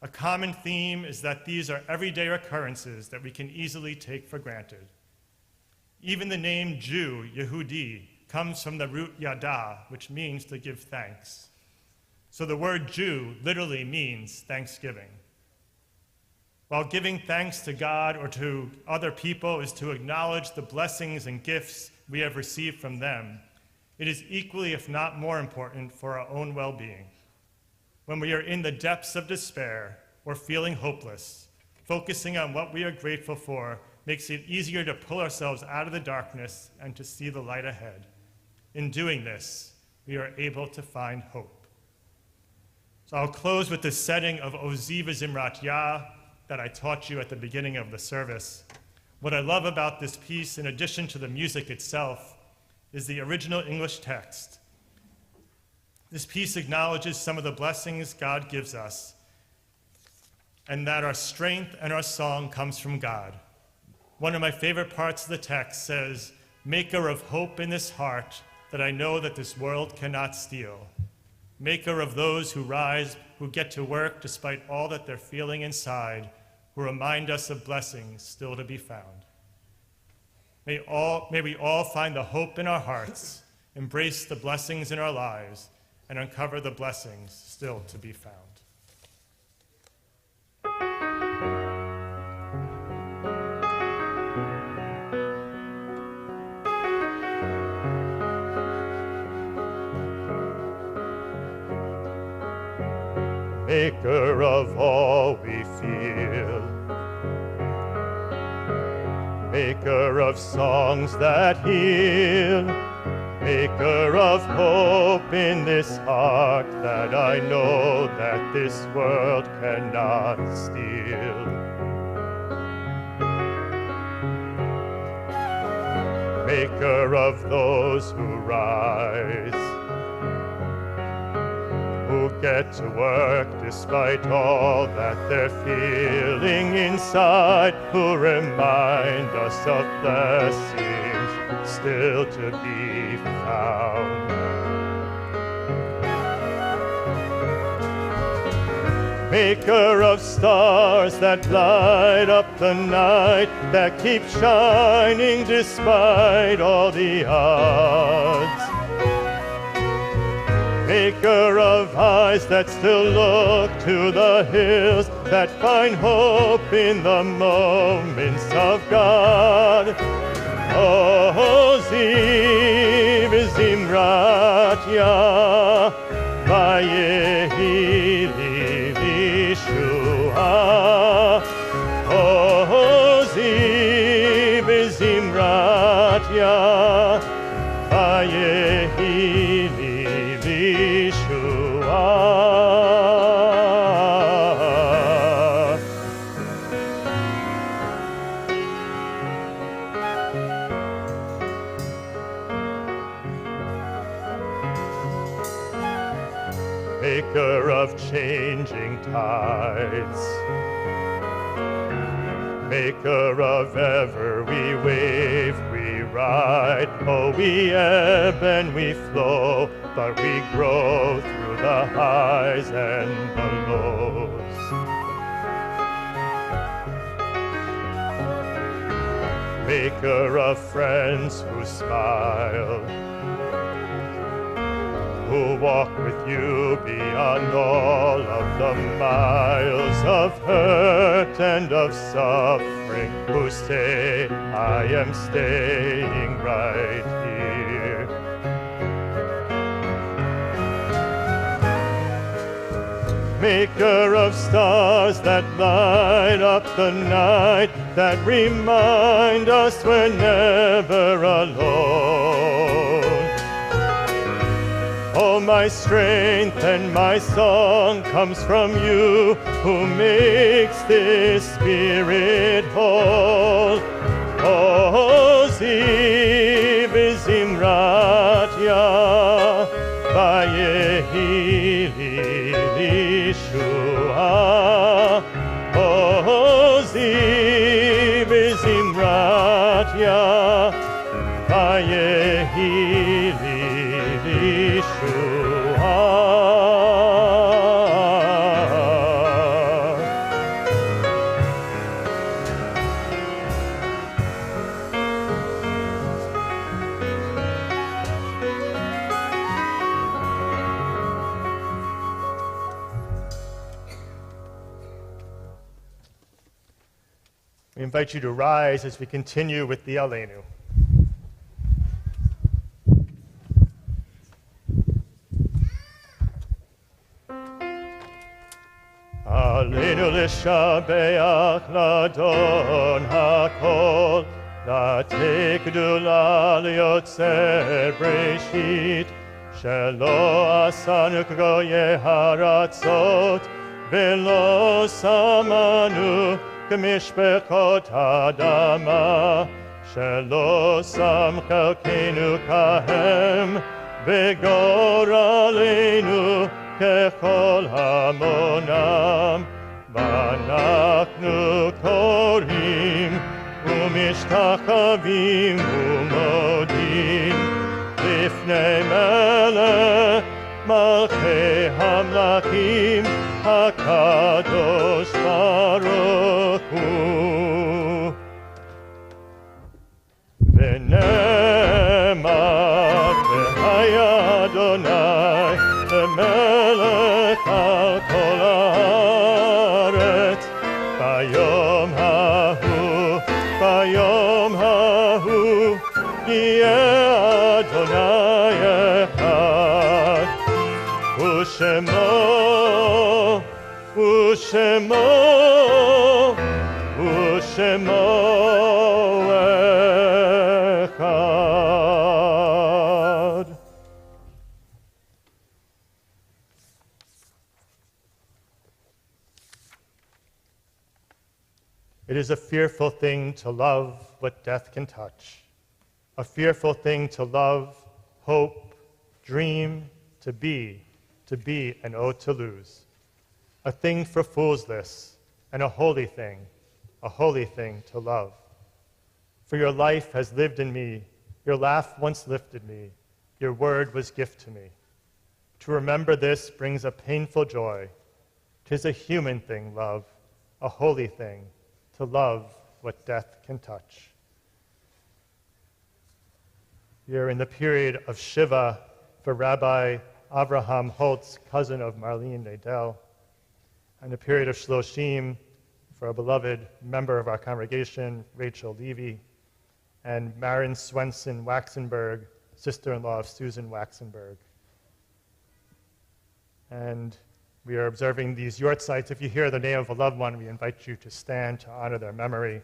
A common theme is that these are everyday occurrences that we can easily take for granted. Even the name Jew, Yehudi, comes from the root yada, which means to give thanks. So the word Jew literally means thanksgiving. While giving thanks to God or to other people is to acknowledge the blessings and gifts we have received from them, it is equally, if not more important, for our own well-being. When we are in the depths of despair or feeling hopeless, focusing on what we are grateful for makes it easier to pull ourselves out of the darkness and to see the light ahead. In doing this, we are able to find hope. So I'll close with the setting of Ozi v'Zimrat Yah that I taught you at the beginning of the service. What I love about this piece, in addition to the music itself, is the original English text. This piece acknowledges some of the blessings God gives us, and that our strength and our song comes from God. One of my favorite parts of the text says, "Maker of hope in this heart that I know that this world cannot steal. Maker of those who rise, who get to work despite all that they're feeling inside, who remind us of blessings still to be found." May we all find the hope in our hearts, embrace the blessings in our lives, and uncover the blessings still to be found. Maker of all we feel, maker of songs that heal, maker of hope in this heart that I know that this world cannot steal. Maker of those who rise, who get to work despite all that they're feeling inside, who remind us of blessings still to be found. Maker of stars that light up the night, that keep shining despite all the odds. Maker of eyes that still look to the hills, that find hope in the moments of God. Ozi v'Zimrat Yah, Vayehi li v'Yeshua. Ozi v'Zimrat Yah, Vayehi li Maker of changing tides, maker of ever we wave, we ride. Oh, we ebb and we flow, but we grow through the highs and the lows. maker of friends who smile, who walk with you beyond all of the miles of hurt and of suffering, who say, I am staying right here. Maker of stars that light up the night, that remind us we're never alone. All my strength and my song comes from you, who makes this spirit whole. O Ziv Zimratya, Vayehi Lishua. O Ziv Zimratya, Vayehi Lishua. We invite you to rise as we continue with the Aleinu. Aleinu l'shabeach l'adon hakol, l'atei gdula l'yotzer breshit, shelo asanu k'goyei haratzot, velo samanu k'mishpechot adama, shelo sam chalkenu kahem, v'goralenu kechol hamonam, v'anachnu korim umishtachavim umodim lifnei melech malchei hamlachim hakadosh baruch hu. V'nemar v'haya Adonai melech al kol haaretz, bayom hahu, yeh Adonai echad, u'shemo echad. It is a fearful thing to love what death can touch, a fearful thing to love, hope, dream, to be, and oh, to lose. A thing for fools this, and a holy thing to love. For your life has lived in me, your laugh once lifted me, your word was gift to me. To remember this brings a painful joy. 'Tis a human thing, love, a holy thing, to love what death can touch. We are in the period of Shiva for Rabbi Avraham Holtz, cousin of Marlene Nadel, and a period of Shloshim for a beloved member of our congregation, Rachel Levy, and Maren Swenson Waxenberg, sister-in-law of Susan Waxenberg. And we are observing these yortzites. If you hear the name of a loved one, we invite you to stand to honor their memory.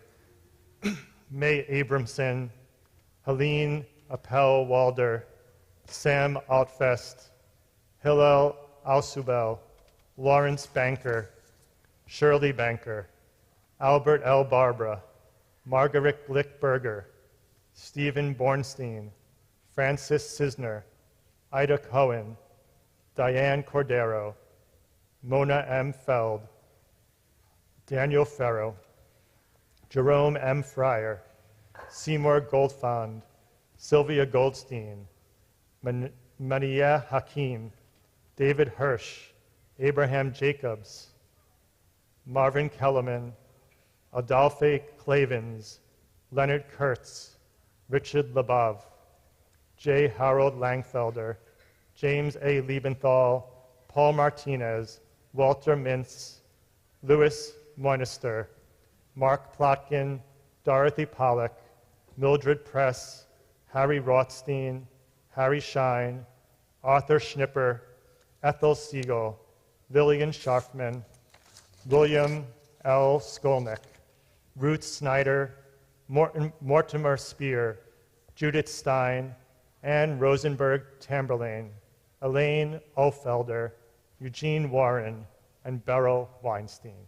May Abramson, Helene Appel Walder, Sam Altfest, Hillel Alsubel, Lawrence Banker, Shirley Banker, Albert L. Barbara, Margaret Glickberger, Stephen Bornstein, Francis Cisner, Ida Cohen, Diane Cordero, Mona M. Feld, Daniel Farrow, Jerome M. Fryer, Seymour Goldfond, Sylvia Goldstein, Mania Hakim, David Hirsch, Abraham Jacobs, Marvin Kellerman, Adolphe Clavens, Leonard Kurtz, Richard Labov, J. Harold Langfelder, James A. Liebenthal, Paul Martinez, Walter Mintz, Louis Moinister, Mark Plotkin, Dorothy Pollock, Mildred Press, Harry Rothstein, Harry Shine, Arthur Schnipper, Ethel Siegel, Lillian Scharfman, William L. Skolnick, Ruth Snyder, Mortimer Spear, Judith Stein, Anne Rosenberg Tamberlane, Elaine Ofelder, Eugene Warren, and Beryl Weinstein.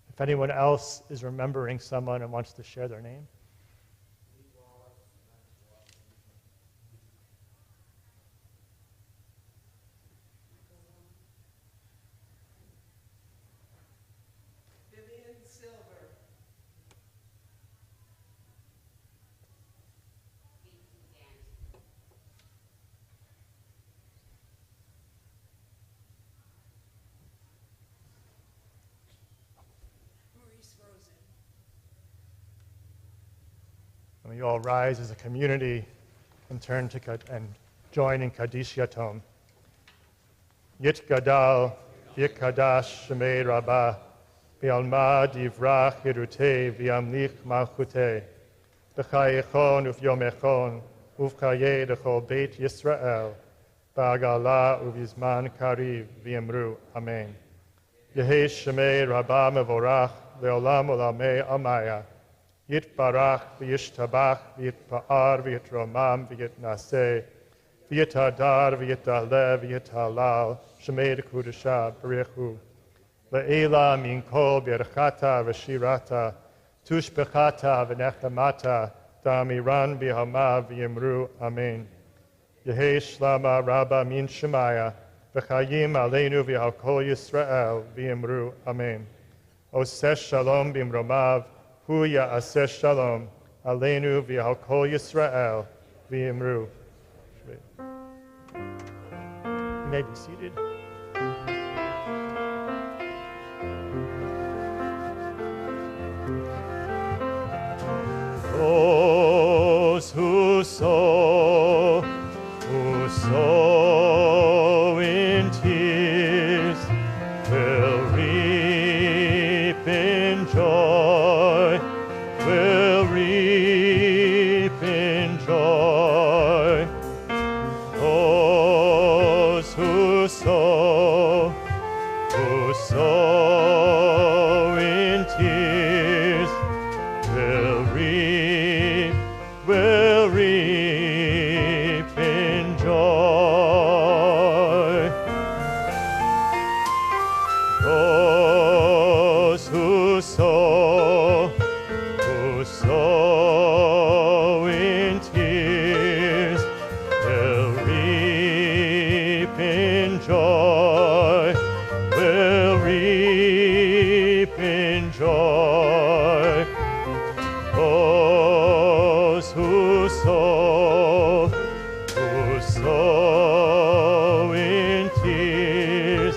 If anyone else is remembering someone and wants to share their name. And we all rise as a community and turn to and join in Kaddish Yatom. Yit Gadal, Yikadash Shemei Rabbah, V'alma Divrach Yerutei V'yamlich Malchutei, B'chayechon Uv'yomechon, Uv'chayei Dechol Beit Yisrael, Ba'agala Uv'yizman Kariv V'yemru. Amen. Yehei Shemei Rabbah Mevorach, Le'olam Olamei Amaya, Yitbarach v'yishtabach v'yitpa'ar v'yitromam v'yitnaseh v'yitadar v'yitaleh v'yitalal shemei kudusha b'richu le'ela min kol birchata v'shirata tushbechata v'nechamata da'amiran b'hama v'yimru. Amen. Yehei shlama rabba min shemaya v'chayim aleinu v'halkol Yisrael v'yimru. Amen. Oseh shalom b'imromav Hu ya'aseh shalom, aleinu v'al kol Yisrael v'yimru. You may be seated. Those who sow in tears will reap in joy. Will reap in joy. Those who sow in tears will reap in joy. Those who sow in tears will reap in joy, will reap in joy. Those who sow in tears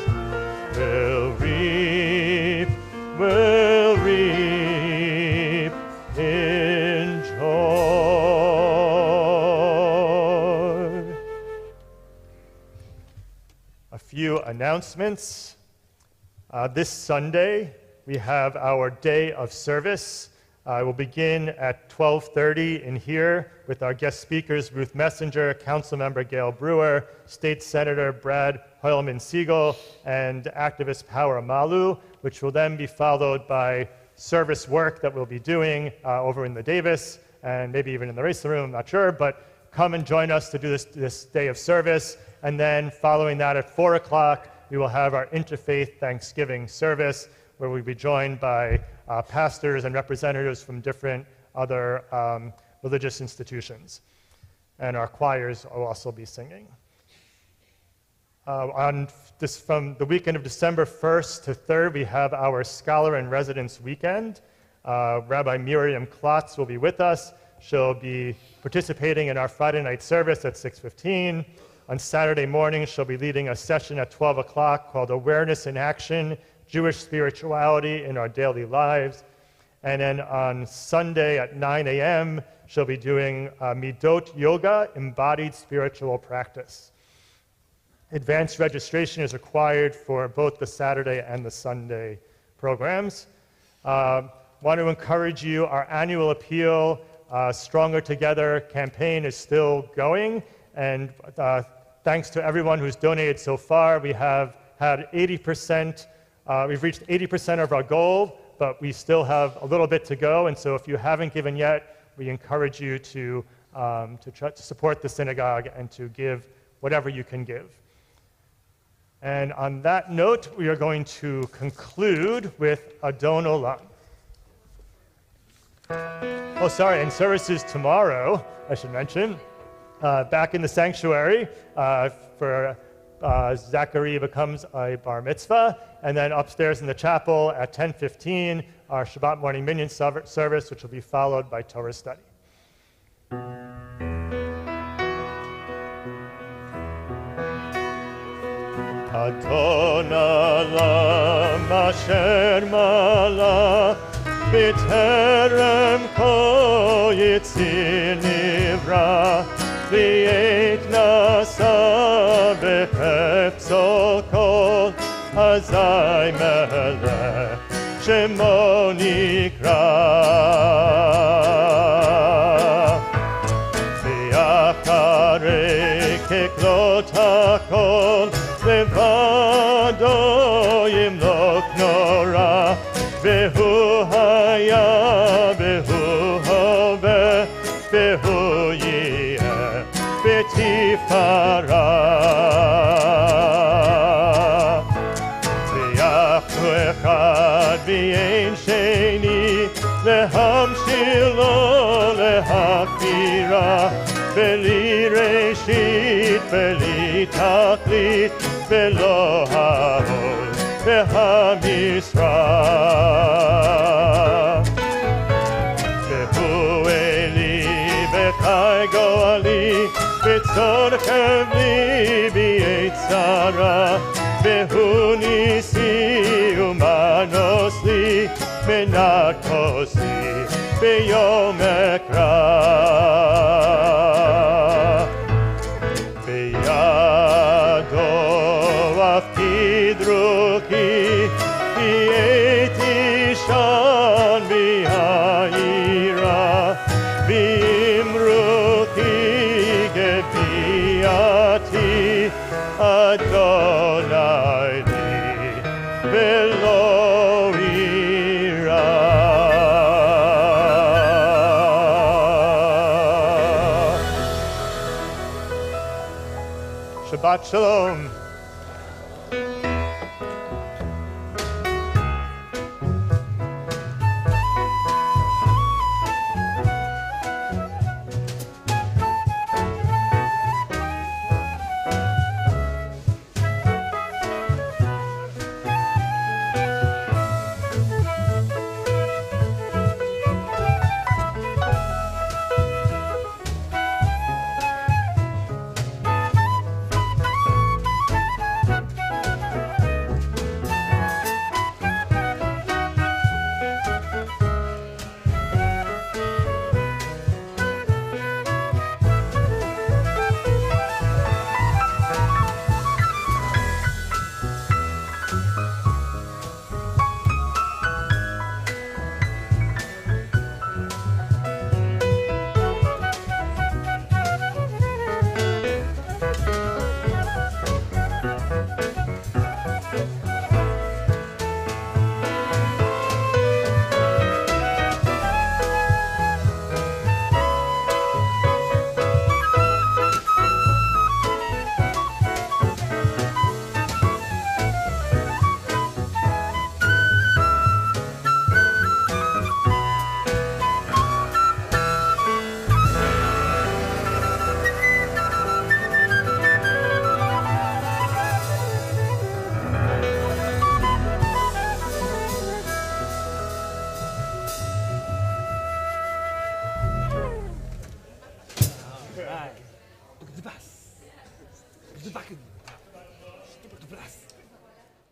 will reap in joy. A few announcements. This Sunday, we have our day of service. We'll begin at 12:30 in here with our guest speakers, Ruth Messenger, Councilmember Gail Brewer, State Senator Brad Hoylman Siegel, and activist Power Malu, which will then be followed by service work that we'll be doing over in the Davis and maybe even in the Racer Room, I'm not sure, but come and join us to do this day of service. And then following that at 4 o'clock, we will have our Interfaith Thanksgiving service where we'll be joined by pastors and representatives from different other religious institutions. And our choirs will also be singing. From the weekend of December 1st to 3rd, we have our Scholar in Residence weekend. Rabbi Miriam Klotz will be with us. She'll be participating in our Friday night service at 6:15. On Saturday morning, she'll be leading a session at 12 o'clock called Awareness in Action, Jewish Spirituality in Our Daily Lives. And then on Sunday at 9 a.m., she'll be doing Midot Yoga, embodied spiritual practice. Advanced registration is required for both the Saturday and the Sunday programs. Want to encourage you, our annual appeal, Stronger Together campaign is still going, and thanks to everyone who's donated so far, we have had 80%, we've reached 80% of our goal, but we still have a little bit to go, and so if you haven't given yet, we encourage you to try to support the synagogue and to give whatever you can give. And on that note, we are going to conclude with Adon Olam. Oh, sorry, and services tomorrow, I should mention. Back in the sanctuary for Zachary becomes a bar mitzvah, and then upstairs in the chapel at 10:15, our Shabbat morning minyan service, which will be followed by Torah study. Adon Olam asher mala b'terem kol yitzir nivra v'et nasa b'chefzo kol azay melech shemo nikra v'acharei keklot hakol levado yimlok nora vehu haya vehu hove vehu yeh betifara v'yachnu echad v'yein sheni lehamshilo lehakbira v'li reshit v'li tachlit v'lo ha'ol v'ha'misra v'hu eli v'chai go'ali v'tzorchem li b'yetzara v'hu nisi umanos li menakos li b'yom ekra v'yado afkidruki v'yeti shan v'ha'ira v'imruki gebiati Adonai li v'lo ira. Shabbat Shalom.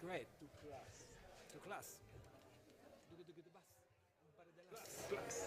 Great. To class. Bless.